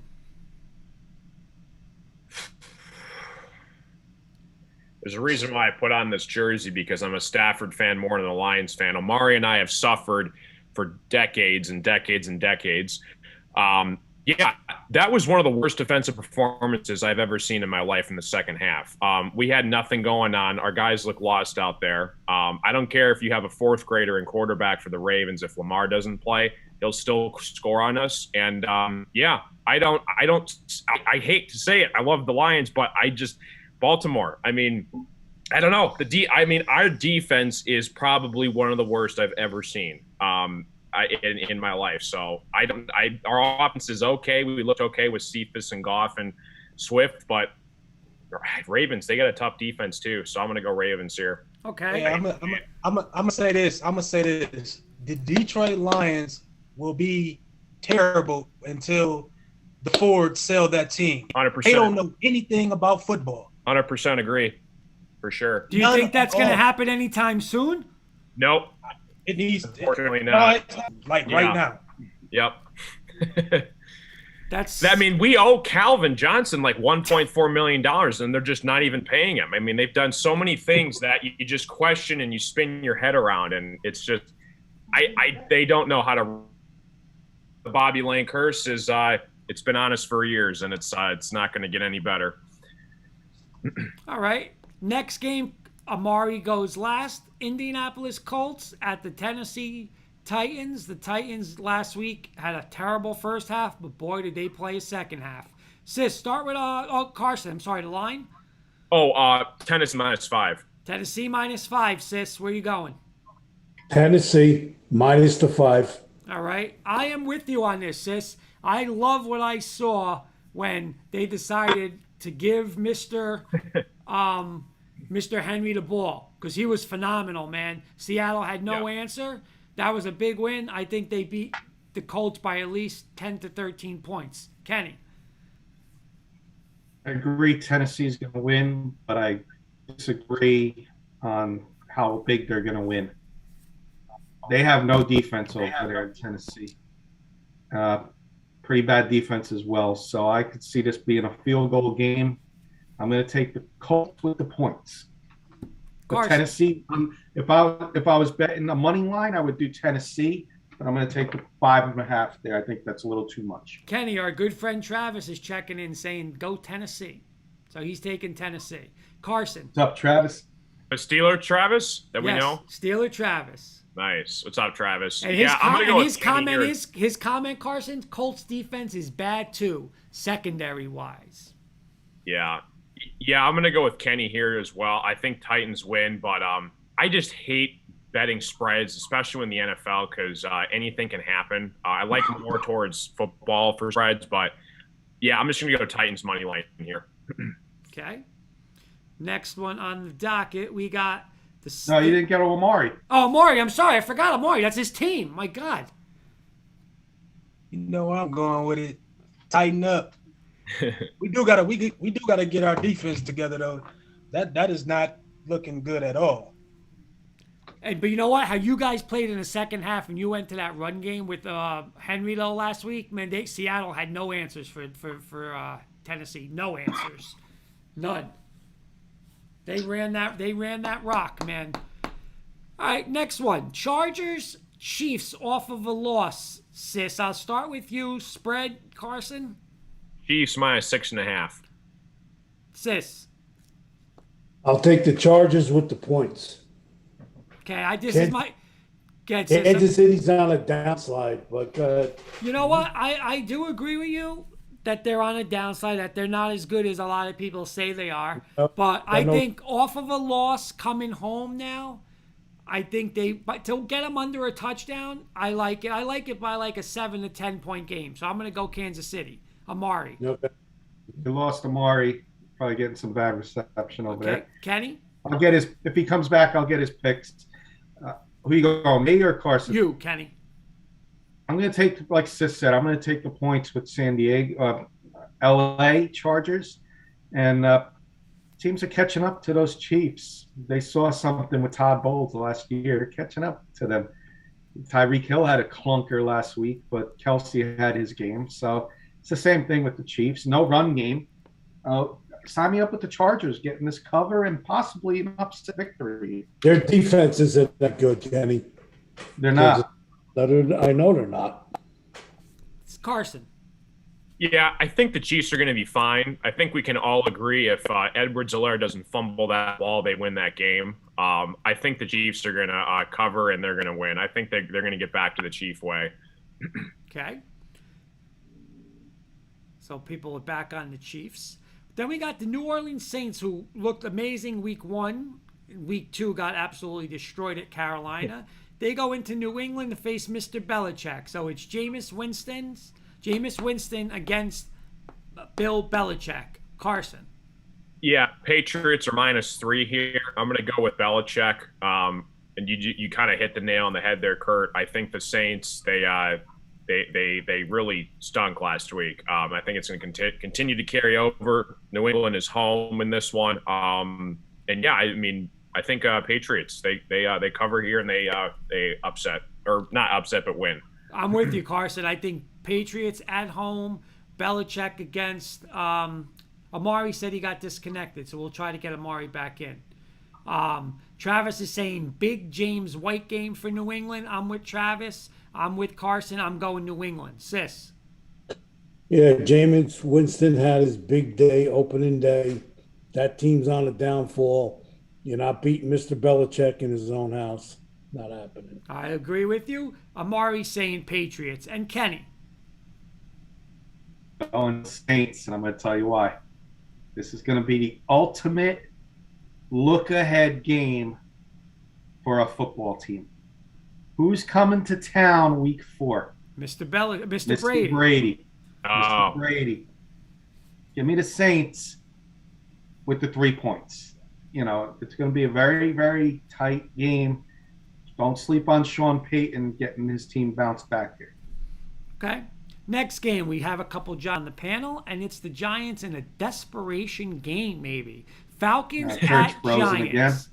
There's a reason why I put on this jersey, because I'm a Stafford fan more than a Lions fan. Omari and I have suffered for decades and decades and decades. Yeah, that was one of the worst defensive performances I've ever seen in my life in the second half. We had nothing going on. Our guys look lost out there. I don't care if you have a fourth grader in quarterback for the Ravens. If Lamar doesn't play, he'll still score on us. And I hate to say it. I love the Lions, but Baltimore. I mean, I don't know. Our defense is probably one of the worst I've ever seen. In my life. So our offense is okay. We looked okay with Cephas and Goff and Swift, but Ravens, they got a tough defense too. So I'm going to go Ravens here. Okay. Yeah, I'm gonna say this. The Detroit Lions will be terrible until the Fords sell that team. 100%. They don't know anything about football. 100% agree. For sure. Do you think that's going to happen anytime soon? Nope. It needs, unfortunately not. Right now. Yep. That's. I mean, we owe Calvin Johnson like $1.4 million, and they're just not even paying him. I mean, they've done so many things that you just question and you spin your head around, and it's just, they don't know how to. The Bobby Lane curse is, it's been on us for years, and it's not going to get any better. All right. Next game, Amari goes last. Indianapolis Colts at the Tennessee Titans. The Titans last week had a terrible first half, but boy, did they play a second half. Sis, start with Carson. I'm sorry, the line? Tennessee -5. Tennessee -5, sis. Where you going? Tennessee minus the 5. All right. I am with you on this, sis. I love what I saw when they decided to give Mr. Henry the ball because he was phenomenal, man. Seattle had no answer. That was a big win. I think they beat the Colts by at least 10 to 13 points. Kenny. I agree Tennessee's going to win, but I disagree on how big they're going to win. They have no defense over there in Tennessee. Pretty bad defense as well. So I could see this being a field goal game. I'm going to take the Colts with the points. But Tennessee, if I was betting a money line, I would do Tennessee. But I'm going to take the 5.5 there. I think that's a little too much. Kenny, our good friend Travis is checking in saying, go Tennessee. So he's taking Tennessee. Carson. What's up, Travis? A Steeler Travis that we know? Steeler Travis. Nice. What's up, Travis? And his comment, Carson, Colts defense is bad too, secondary-wise. Yeah, I'm going to go with Kenny here as well. I think Titans win, but I just hate betting spreads, especially in the NFL, because anything can happen. I like more towards football for spreads, but yeah, I'm just going to go Titans money line here. Okay. Next one on the docket, we got the. No, you didn't get Amari. Oh, Amari! I'm sorry, I forgot Amari. That's his team. My God. You know where I'm going with it. Tighten up. we do gotta get our defense together though. That is not looking good at all. But you know what? How you guys played in the second half and you went to that run game with Henry though last week, man. Seattle had no answers for Tennessee. No answers. None. They ran that rock, man. All right, next one. Chargers, Chiefs off of a loss. Sis, I'll start with you. Spread, Carson. Chiefs -6.5. Sis. I'll take the Chargers with the points. Okay, Kansas City's on a downslide, but you know what? I do agree with you that they're on a downside, that they're not as good as a lot of people say they are. But I think off of a loss coming home now, I think to get them under a touchdown, I like it. I like it by like a 7 to 10 point game. So I'm going to go Kansas City. Amari. Okay. You lost Amari. Probably getting some bad reception over there. Kenny? I'll get if he comes back, I'll get his picks. Who you going, me or Carson? You, Kenny. I'm going to take, like Sis said, I'm going to take the points with San Diego, LA Chargers. And teams are catching up to those Chiefs. They saw something with Todd Bowles last year. They're catching up to them. Tyreek Hill had a clunker last week, but Kelsey had his game. So it's the same thing with the Chiefs. No run game. Sign me up with the Chargers, getting this cover and possibly an upset victory. Their defense isn't that good, Kenny. They're not. I know they're not. It's Carson. Yeah, I think the Chiefs are going to be fine. I think we can all agree if Edwards-Helaire doesn't fumble that ball, they win that game. I think the Chiefs are going to cover and they're going to win. I think they're going to get back to the Chief way. Okay. So people are back on the Chiefs. Then we got the New Orleans Saints, who looked amazing week 1. Week 2 got absolutely destroyed at Carolina. They go into New England to face Mr. Belichick. So it's Jameis Winston against Bill Belichick. Carson. Yeah, Patriots are -3 here. I'm going to go with Belichick. And you kind of hit the nail on the head there, Kurt. I think the Saints, they really stunk last week. I think it's going to continue to carry over. New England is home in this one. And yeah, I mean, I think Patriots, they cover here and they upset, or not upset, but win. I'm with you, Carson. I think Patriots at home, Belichick against Amari said he got disconnected, so we'll try to get Amari back in. Travis is saying big James White game for New England. I'm with Travis. I'm with Carson. I'm going New England. Sis. Yeah, Jameis Winston had his big day, opening day. That team's on a downfall. You're not beating Mr. Belichick in his own house. Not happening. I agree with you. Amari saying Patriots. And Kenny. Going Saints, and I'm going to tell you why. This is going to be the ultimate look-ahead game for a football team. Who's coming to town week 4? Mr. Brady. Mr. Brady. Mr. Brady. Give me the Saints with the 3 points. You know, it's going to be a very, very tight game. Don't sleep on Sean Payton getting his team bounced back here. Okay. Next game, we have a couple on the panel, and it's the Giants in a desperation game, maybe. Falcons at Giants.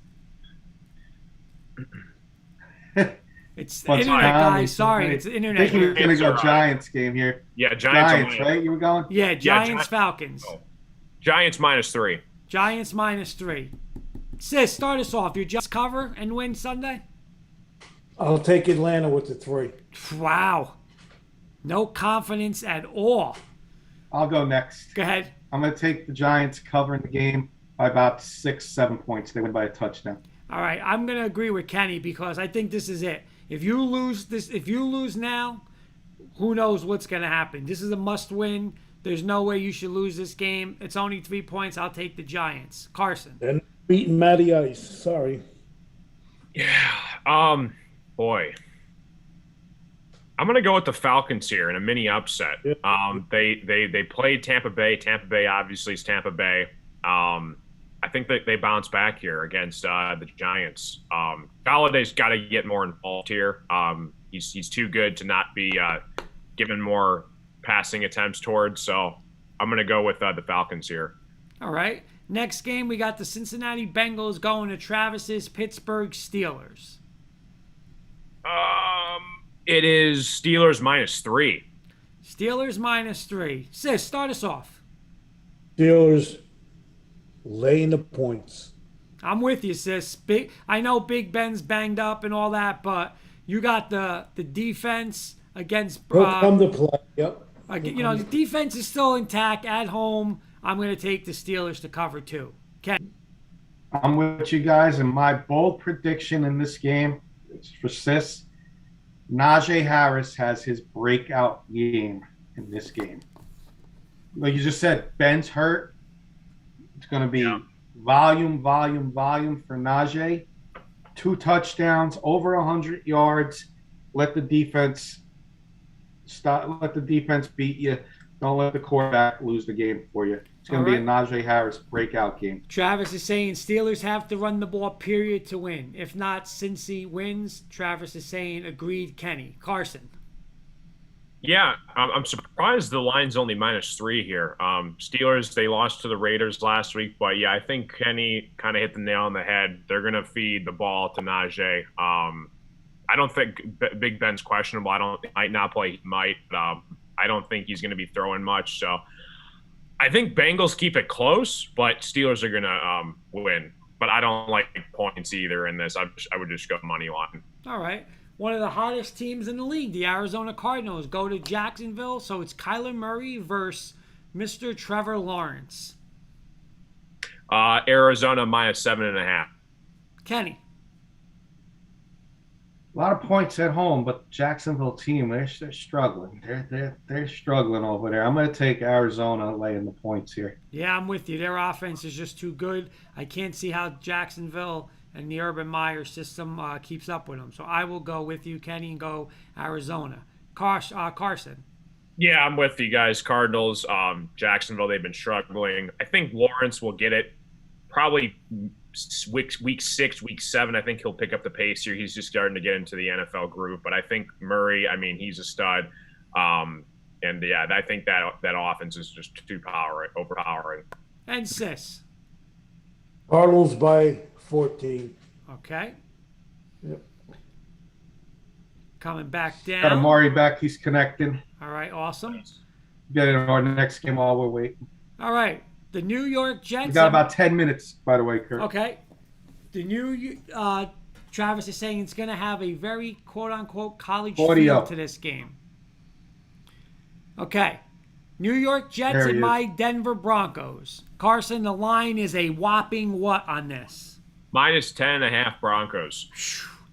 It's the internet, guys. Sorry, it's the internet. I think we're going to go Giants game here. Yeah, Giants, right? You were going? Yeah, Giants, Falcons. Oh. Giants -3. Giants -3. Sis, start us off. You just cover and win Sunday? I'll take Atlanta with the 3. Wow. No confidence at all. I'll go next. Go ahead. I'm going to take the Giants covering the game by about 6-7 points. They win by a touchdown. All right, I'm going to agree with Kenny because I think this is it. If you lose now, who knows what's going to happen. This is a must-win. There's no way you should lose this game. It's only 3 points. I'll take the Giants. Carson. And beating Matty Ice. Sorry. Yeah. Boy. I'm gonna go with the Falcons here in a mini upset. Yeah. They played Tampa Bay. Tampa Bay obviously is Tampa Bay. I think that they bounce back here against the Giants. Galladay's got to get more involved here. He's too good to not be given more passing attempts towards. So I'm gonna go with the Falcons here. All right. Next game, we got the Cincinnati Bengals going to Travis's Pittsburgh Steelers. It is Steelers -3. Steelers -3. Sis, start us off. Steelers laying the points. I'm with you, sis. I know Big Ben's banged up and all that, but you got the defense against. He'll come to play. Yep. You know, the defense is still intact at home. I'm going to take the Steelers to cover 2. Ken. I'm with you guys, and my bold prediction in this game is for Sis. Najee Harris has his breakout game in this game. Like you just said, Ben's hurt. It's going to be volume for Najee. 2 touchdowns, over 100 yards. Let the defense beat you. Don't let the quarterback lose the game for you. It's going to be a Najee Harris breakout game. Travis is saying Steelers have to run the ball, period, to win. If not, Cincy wins. Travis is saying agreed, Kenny. Carson. Yeah, I'm surprised the line's only -3 here. Steelers, they lost to the Raiders last week, but yeah, I think Kenny kind of hit the nail on the head. They're going to feed the ball to Najee. I don't think Big Ben's questionable. He might not play. He might. I don't think he's going to be throwing much. So I think Bengals keep it close, but Steelers are going to win. But I don't like points either in this. I would just go money line. All right. One of the hottest teams in the league, the Arizona Cardinals, go to Jacksonville. So it's Kyler Murray versus Mr. Trevor Lawrence. Arizona -7.5. Kenny. A lot of points at home, but Jacksonville team, they're struggling. They're struggling over there. I'm going to take Arizona laying the points here. Yeah, I'm with you. Their offense is just too good. I can't see how Jacksonville and the Urban Meyer system keeps up with them. So I will go with you, Kenny, and go Arizona. Carson. Yeah, I'm with you guys. Cardinals, Jacksonville, they've been struggling. I think Lawrence will get it probably week 6, week 7. I think he'll pick up the pace here. He's just starting to get into the NFL groove. But I think Murray, I mean, he's a stud. And yeah, I think that offense is just too overpowering. And Sis. Cardinals by 14. Okay. Yep. Coming back down. Got Amari back. He's connecting. All right, awesome. Get it our next game while we're waiting. All right. The New York Jets. We got about 10 minutes, by the way, Kurt. Okay. The Travis is saying it's going to have a very quote-unquote college feel to this game. Okay. New York Jets There he and is. my Denver Broncos. Carson, the line is a whopping what on this? Minus 10.5 Broncos.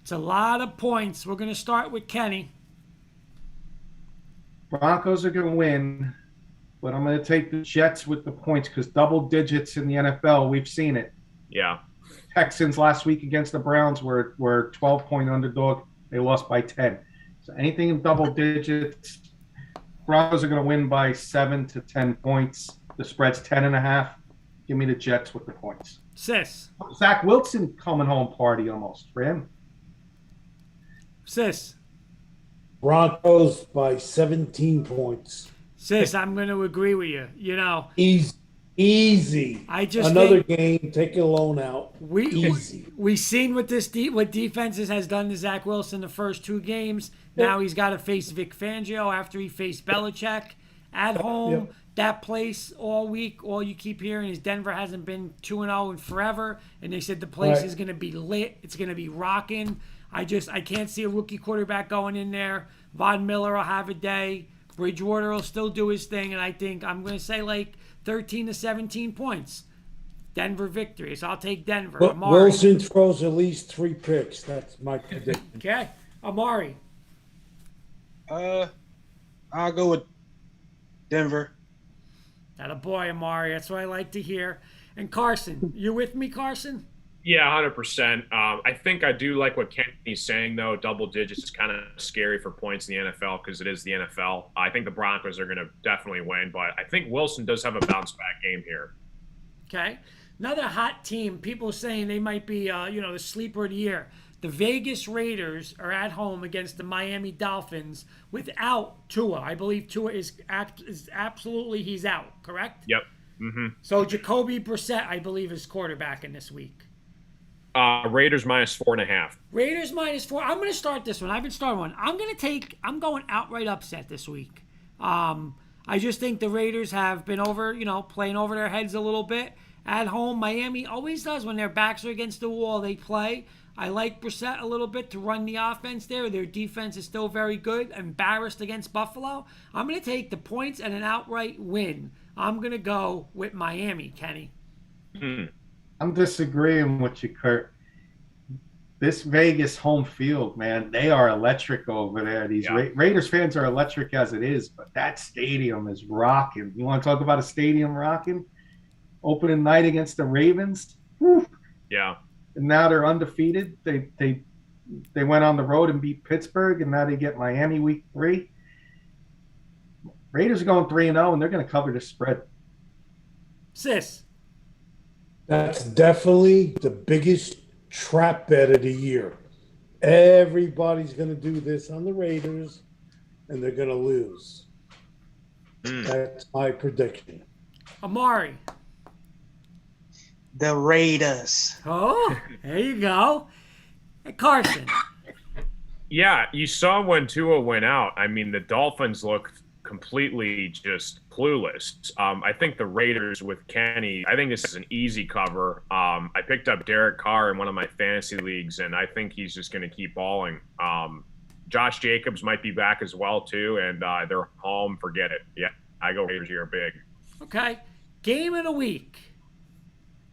It's a lot of points. We're going to start with Kenny. Broncos are going to win, but I'm going to take the Jets with the points because double digits in the NFL, we've seen it. Yeah. Texans last week against the Browns were 12-point underdog. They lost by 10. So anything in double digits, Broncos are going to win by 7 to 10 points. The spread's 10.5. Give me the Jets with the points. Sis. Zach Wilson coming home party almost for him. Sis. Broncos by 17 points. Sis, I'm going to agree with you. You know, Easy. I just Another think game, take your loan out. Easy. we seen what what defenses has done to Zach Wilson the first 2 games. Now he's got to face Vic Fangio after he faced Belichick at home. Yep. That place all week, all you keep hearing is Denver hasn't been 2-0 in forever, and they said the place Right. is going to be lit. It's going to be rocking. I can't see a rookie quarterback going in there. Von Miller will have a day. Bridgewater will still do his thing, and I think I'm going to say like 13 to 17 points. Denver victory. So I'll take Denver. Amari. Wilson throws at least 3 picks. That's my prediction. Okay. Amari. I'll go with Denver. That a boy, Amari. That's what I like to hear. And Carson, you with me, Carson? Yeah, 100%. I think I do like what Kenny's saying, though. Double digits is kind of scary for points in the NFL because it is the NFL. I think the Broncos are going to definitely win, but I think Wilson does have a bounce-back game here. Okay. Another hot team. People saying they might be, the sleeper of the year. The Vegas Raiders are at home against the Miami Dolphins without Tua. I believe Tua is absolutely he's out. Correct? Yep. Mm-hmm. So Jacoby Brissett, I believe, is quarterbacking this week. Raiders minus 4.5. Raiders minus 4. I'm going to start this one. I've been starting one. I'm going outright upset this week. I just think the Raiders have been playing over their heads a little bit. At home, Miami always does when their backs are against the wall, they play. I like Brissett a little bit to run the offense there. Their defense is still very good. Embarrassed against Buffalo. I'm going to take the points and an outright win. I'm going to go with Miami, Kenny. I'm disagreeing with you, Kurt. This Vegas home field, man, they are electric over there. These Raiders fans are electric as it is, but that stadium is rocking. You want to talk about a stadium rocking? Opening night against the Ravens. Whew. Yeah. And now they're undefeated. They went on the road and beat Pittsburgh, and now they get Miami week 3. Raiders are going 3-0, and they're going to cover the spread. Sis. That's definitely the biggest trap bet of the year. Everybody's going to do this on the Raiders, and they're going to lose. That's my prediction. Amari. The Raiders. Oh, there you go. Hey, Carson. Yeah, you saw when Tua went out. I mean, the Dolphins looked completely just clueless. I think the Raiders with Kenny, I think this is an easy cover. I picked up Derek Carr in one of my fantasy leagues, and I think he's just going to keep balling. Josh Jacobs might be back as well, too, and they're home. Forget it. Yeah, I go Raiders here big. Okay. Game of the week.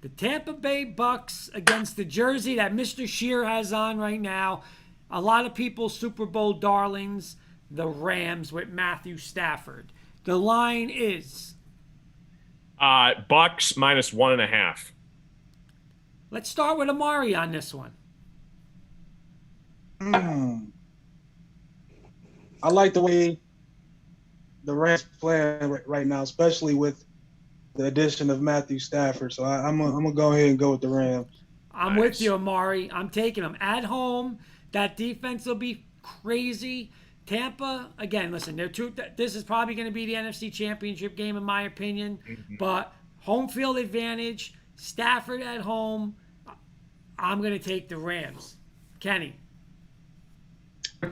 The Tampa Bay Bucks against the jersey that Mr. Shear has on right now. A lot of people Super Bowl darlings, the Rams with Matthew Stafford. The line is Bucks minus 1.5. Let's start with Amari on this one. I like the way the Rams playing right now, especially with the addition of Matthew Stafford. So I'm gonna go ahead and go with the Rams. I'm with you, Amari. I'm taking them at home. That defense will be crazy. Tampa, again, listen, this is probably going to be the NFC Championship game in my opinion, but home field advantage, Stafford at home, I'm going to take the Rams. Kenny.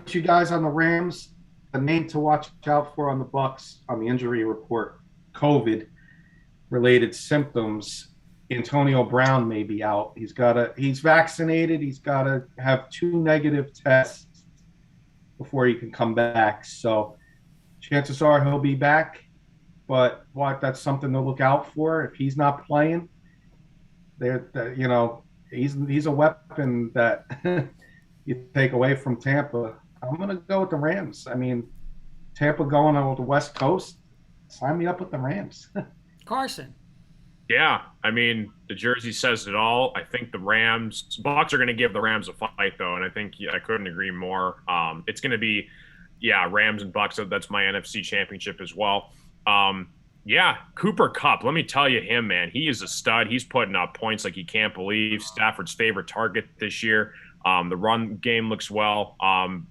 You guys on the Rams, the name to watch out for on the Bucks on the injury report, COVID-related symptoms. Antonio Brown may be out. He's vaccinated. He's got to have 2 negative tests before he can come back. So chances are he'll be back. but that's something to look out for. If he's not playing, he's a weapon that you take away from Tampa. I'm going to go with the Rams. I mean, Tampa going on the West Coast, sign me up with the Rams. Carson. Yeah, I mean, the jersey says it all. I think the Bucks are going to give the Rams a fight, though, and I think I couldn't agree more. It's going to be, yeah, Rams and Bucks. That's my NFC Championship as well. Yeah, Cooper Kupp. Let me tell you him, man. He is a stud. He's putting up points like you can't believe. Stafford's favorite target this year. The run game looks well.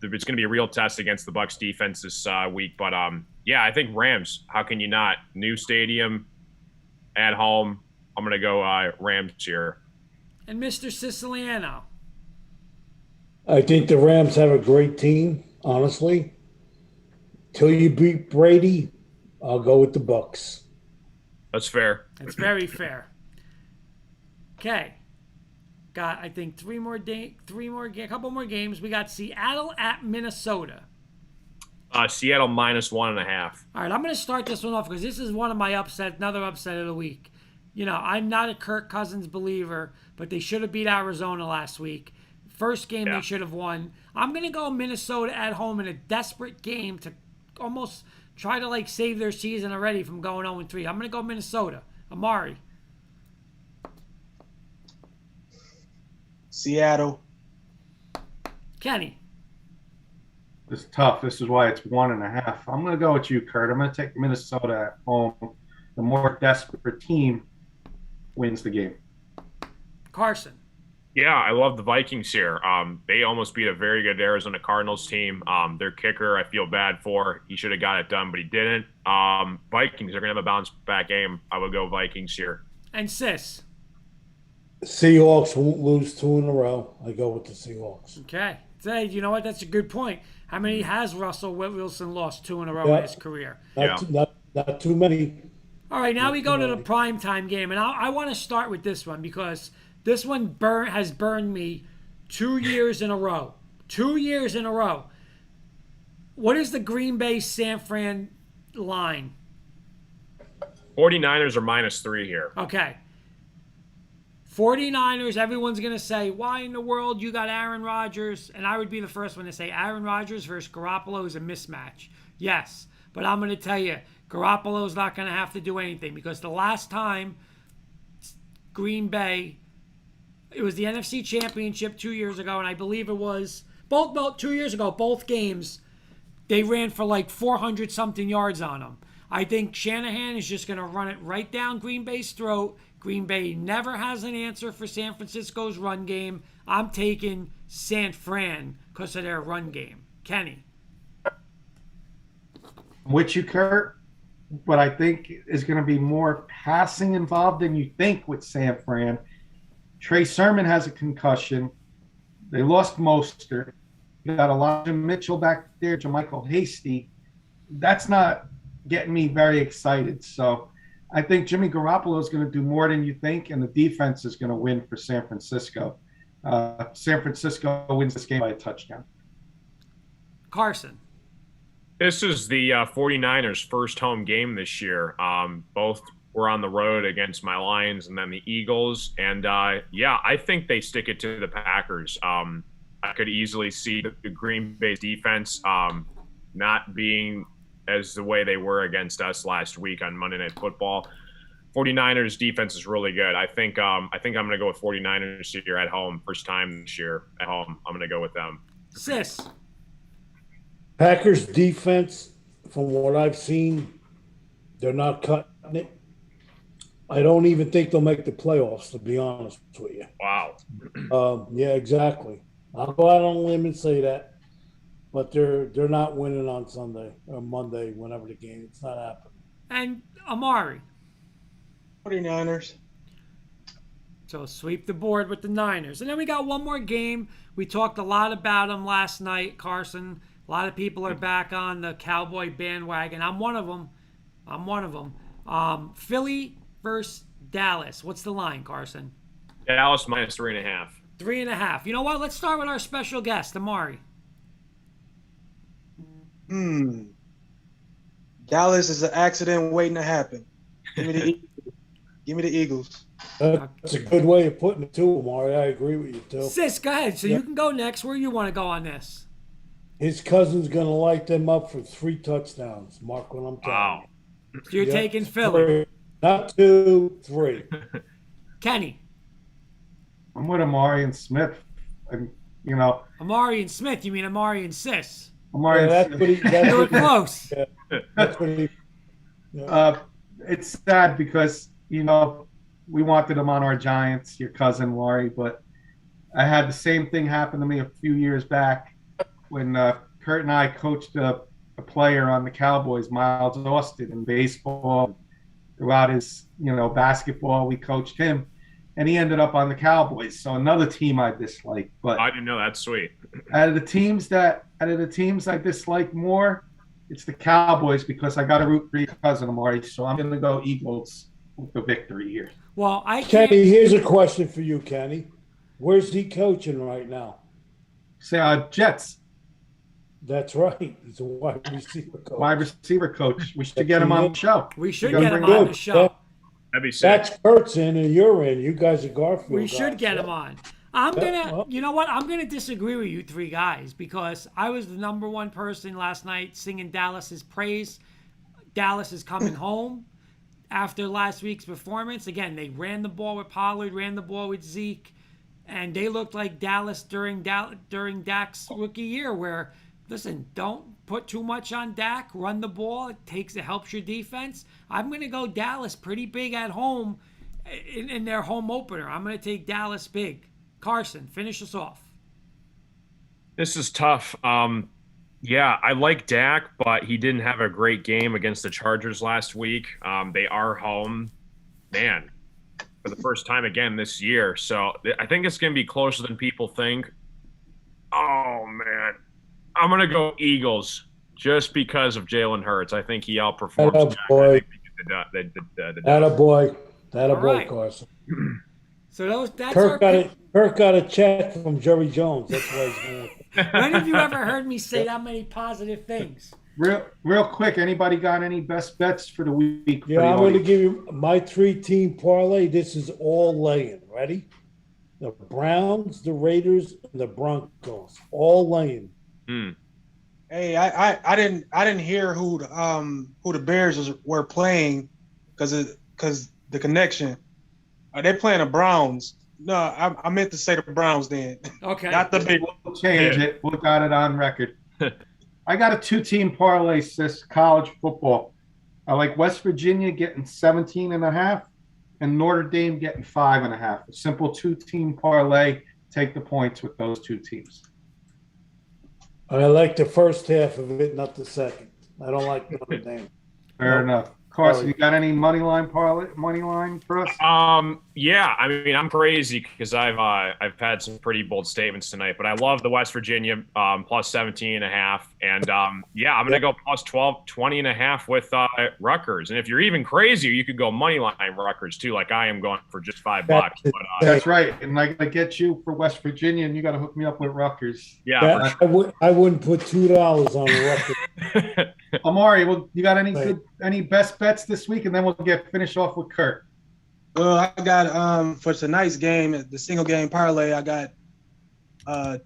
It's going to be a real test against the Bucks defense this week. But, yeah, I think Rams. How can you not? New stadium, at home. I'm going to go Rams here. And Mr. Siciliano. I think the Rams have a great team, honestly. Till you beat Brady, I'll go with the Bucks. That's fair. It's very fair. Okay. Got, I think, a couple more games. We got Seattle at Minnesota. Seattle -1.5. All right, I'm going to start this one off because this is one of my another upset of the week. You know, I'm not a Kirk Cousins believer, but they should have beat Arizona last week. First game they should have won. I'm going to go Minnesota at home in a desperate game to almost try to, save their season already from going 0-3. I'm going to go Minnesota. Amari. Seattle. Kenny. It's tough. This is why it's 1.5. I'm going to go with you, Kurt. I'm going to take Minnesota at home. The more desperate team wins the game. Carson. Yeah, I love the Vikings here. They almost beat a very good Arizona Cardinals team. Their kicker, I feel bad for. He should have got it done, but he didn't. Vikings are going to have a bounce-back game. I would go Vikings here. And Sis. The Seahawks won't lose 2 in a row. I go with the Seahawks. Okay. Say, you know what? That's a good point. How many has Russell Wilson lost 2 in a row in his career? Not too many. All right, now we go to the primetime game, and I want to start with this one because this one has burned me 2 years in a row. 2 years in a row. What is the Green Bay San Fran line? 49ers are -3 here. Okay. 49ers, everyone's going to say, why in the world you got Aaron Rodgers? And I would be the first one to say Aaron Rodgers versus Garoppolo is a mismatch. Yes, but I'm going to tell you, Garoppolo's not going to have to do anything because the last time Green Bay, it was the NFC Championship 2 years ago, and I believe it was both 2 years ago, both games, they ran for 400-something yards on them. I think Shanahan is just going to run it right down Green Bay's throat. Green Bay never has an answer for San Francisco's run game. I'm taking San Fran because of their run game. Kenny. I'm with you, Kurt, but I think is going to be more passing involved than you think with San Fran. Trey Sermon has a concussion. They lost Mostert. You got Elijah Mitchell back there, JaMychal Hasty. That's not getting me very excited. So I think Jimmy Garoppolo is going to do more than you think, and the defense is going to win for San Francisco. San Francisco wins this game by a touchdown. Carson. This is the 49ers' first home game this year. Both were on the road against my Lions and then the Eagles. And, yeah, I think they stick it to the Packers. I could easily see the Green Bay defense not being as the way they were against us last week on Monday Night Football. 49ers defense is really good. I think I'm going to go with 49ers here at home. First time this year at home. I'm going to go with them. Sis. Packers defense, from what I've seen, they're not cutting it. I don't even think they'll make the playoffs, to be honest with you. Wow. Yeah, exactly. I'll go out on a limb and say that. But they're not winning on Sunday or Monday, whenever the game. It's not happening. And Amari. 49ers. So sweep the board with the Niners. And then we got one more game. We talked a lot about them last night, Carson. A lot of people are back on the Cowboy bandwagon. I'm one of them. Philly versus Dallas. What's the line, Carson? Dallas -3.5. 3.5. You know what? Let's start with our special guest, Amari. Dallas is an accident waiting to happen. Give me the Eagles. Give me the Eagles. That's a good way of putting it too, Amari. I agree with you too. Sis, go ahead. So you can go next. Where you want to go on this? His cousin's gonna light them up for 3 touchdowns. Mark what I'm telling Wow. you. So you're Yep. taking Philly. 3. Not 2, 3. Kenny, I'm with Amari and Smith. And, you know, Amari and Smith. You mean Amari and Sis? Amari Yeah, and that's Smith. what he. That's You were what he, close. that's what he. Yeah. It's sad because, you know, we wanted him on our Giants, your cousin Laurie, but I had the same thing happen to me a few years back when Kurt and I coached a player on the Cowboys, Miles Austin, in baseball. Throughout his, you know, basketball, we coached him, and he ended up on the Cowboys. So another team I dislike. But I didn't know. That's sweet. out of the teams I dislike more, it's the Cowboys because I got to root for your cousin Amari. So I'm going to go Eagles with the victory here. Well, I can't. Kenny, here's a question for you, Kenny. Where's he coaching right now? Say Jets, That's right. He's a wide receiver coach. wide receiver coach. We should get him on the show. We should You get gotta him bring on Good. the show. That'd be sick. That's Kurt's in and you're in. You guys are Garfield. We should guys. get him on. I'm Yeah, gonna, well. you know what? I'm gonna disagree with you three guys because I was the number one person last night singing Dallas's praise. Dallas is coming home after last week's performance. Again, they ran the ball with Pollard, ran the ball with Zeke, and they looked like Dallas during Dak's rookie year. Where, listen, don't put too much on Dak. Run the ball. It helps your defense. I'm gonna go Dallas pretty big at home in their home opener. I'm gonna take Dallas big. Carson, finish us off. This is tough. Yeah, I like Dak, but he didn't have a great game against the Chargers last week. They are home, man, for the first time again this year. So I think it's going to be closer than people think. Oh, man. I'm going to go Eagles just because of Jalen Hurts. I think he outperforms Dak. I Attaboy. think they get the Attaboy. Attaboy, right. Carson. So that's our Kirk got a check from Jerry Jones. That's why he's going. When have you ever heard me say that many positive things? Real quick, anybody got any best bets for the week? Yeah, I'm going to give you my 3-team parlay. This is all laying. Ready? The Browns, the Raiders, and the Broncos. All laying. Hey, I didn't hear who the Bears were playing because the connection. Are they playing the Browns? No, I meant to say the Browns then. Okay. Not the big one. We'll change it. We'll got it on record. I got a 2-team parlay, sis, college football. I like West Virginia getting 17.5 and Notre Dame getting 5.5. A simple 2-team parlay. Take the points with those 2 teams. I like the first half of it, not the second. I don't like Notre Dame. Fair Nope. enough. Carson, you got any money line for us? Yeah, I mean, I'm crazy because I've had some pretty bold statements tonight, but I love the West Virginia plus 17.5, and yeah, I'm gonna go plus 20.5 with Rutgers. And if you're even crazier, you could go money line Rutgers too, like I am going for just $5. But, That's right. And I gotta get you for West Virginia, and you gotta hook me up with Rutgers. yeah, I wouldn't put $2 on the record. Amari, well, you got any best bets this week, and then we'll finish off with Kurt. Well, I got for tonight's game, the single game parlay, I got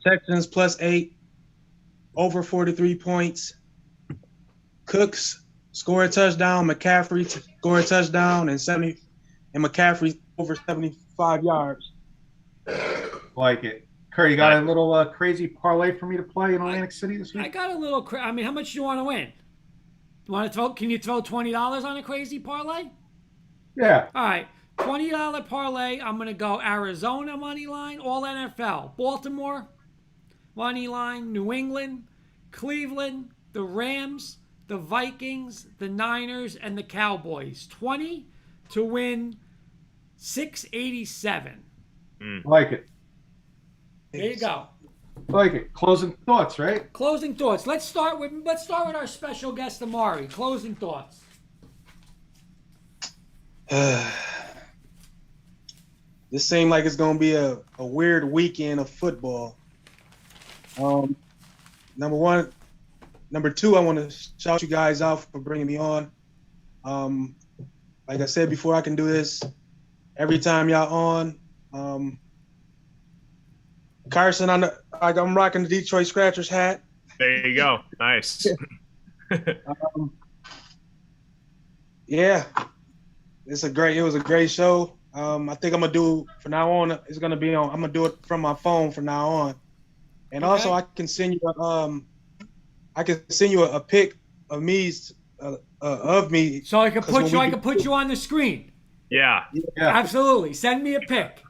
Texans plus 8, over 43 points. Cooks score a touchdown, McCaffrey score a touchdown, and McCaffrey over 75 yards. Like it. Kurt, you got a little crazy parlay for me to play in Atlantic City this I week? got a little. I mean, how much do you want to win? You want to throw? Can you throw $20 on a crazy parlay? Yeah. All right, $20 parlay. I'm gonna go Arizona money line, all NFL, Baltimore money line, New England, Cleveland, the Rams, the Vikings, the Niners, and the Cowboys. 20 to win 687. Like it. There you go. Like it. Closing thoughts, right? Closing thoughts. Let's start with our special guest Amari. Closing thoughts. This seemed like it's gonna be a weird weekend of football. Number one, number two, I want to shout you guys out for bringing me on. Like I said before, I can do this every time y'all on. Carson, I'm rocking the Detroit Scratchers hat. There you go. Nice. Yeah, it was a great show. I think I'm gonna do from now on. It's gonna be on. I'm gonna do it from my phone from now on. And also, I can send you a pic of me, of me. So I can put you on the screen. Yeah. Absolutely. Send me a pic.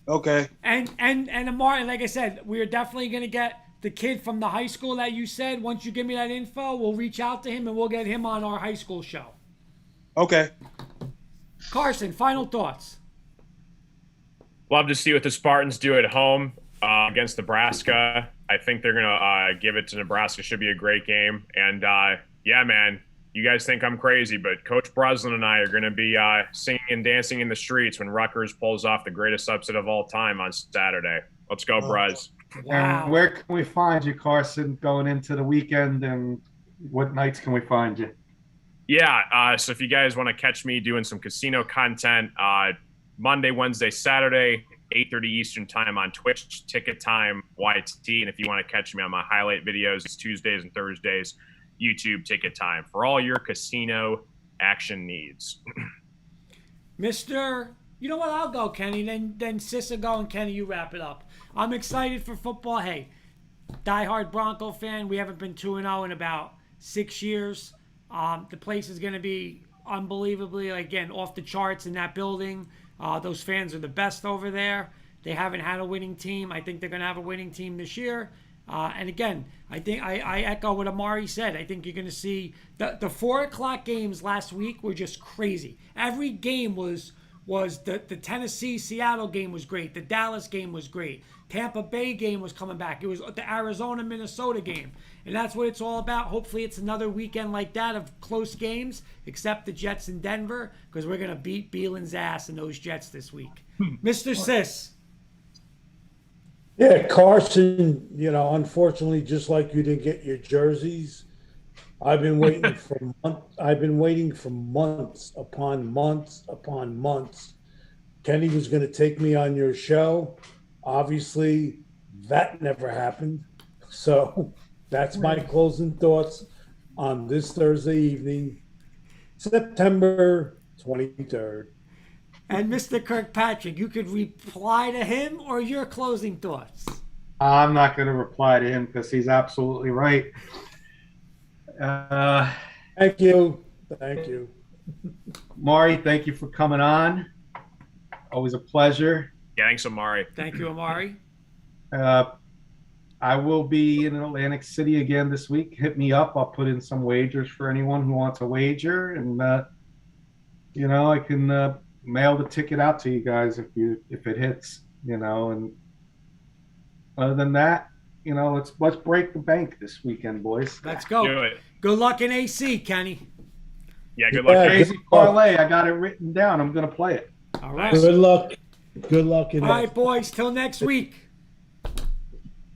Okay. And Amari, like I said, we're definitely gonna get the kid from the high school that you said. Once you give me that info, we'll reach out to him and we'll get him on our high school show. Okay. Carson, final thoughts. Love to see what the Spartans do at home against Nebraska. I think they're going to give it to Nebraska. Should be a great game. And, yeah, man, you guys think I'm crazy, but Coach Breslin and I are going to be singing and dancing in the streets when Rutgers pulls off the greatest upset of all time on Saturday. Let's go, Brez. Wow. And where can we find you, Carson, going into the weekend, and what nights can we find you? Yeah, so if you guys want to catch me doing some casino content, Monday, Wednesday, Saturday, 8:30 Eastern time on Twitch, Ticket Time YT. And if you want to catch me on my highlight videos, it's Tuesdays and Thursdays, YouTube Ticket Time for all your casino action needs. You know what? I'll go, Kenny. Then Sis will go, and Kenny, you wrap it up. I'm excited for football. Hey, diehard Bronco fan. We haven't been 2-0 in about 6 years. The place is going to be unbelievably, again, off the charts in that building. Those fans are the best over there. They haven't had a winning team. I think they're going to have a winning team this year. And again, I think I echo what Amari said. I think you're going to see the 4 o'clock games last week were just crazy. Every game was the Tennessee-Seattle game was great. The Dallas game was great. Tampa Bay game was coming back. It was the Arizona-Minnesota game. And that's what it's all about. Hopefully it's another weekend like that of close games, except the Jets in Denver, because we're going to beat Beelin's ass in those Jets this week. Mr. Sis. Yeah, Carson, unfortunately, just like you didn't get your jerseys, I've been waiting for months upon months upon months. Kenny was going to take me on your show. Obviously, that never happened. So that's my closing thoughts on this Thursday evening, September 23rd. And Mr. Kirkpatrick, you could reply to him or your closing thoughts. I'm not going to reply to him because he's absolutely right. Thank you. Maury, thank you for coming on. Always a pleasure. Yeah, thanks, Amari. Thank you, Amari. I will be in Atlantic City again this week. Hit me up. I'll put in some wagers for anyone who wants a wager, and I can mail the ticket out to you guys if it hits. And other than that, let's break the bank this weekend, boys. Let's go. Do it. Good luck in AC, Kenny. Yeah, good luck. Crazy parlay. I got it written down. I'm gonna play it. All right. Good luck. Good luck in All right, boys. Till next week.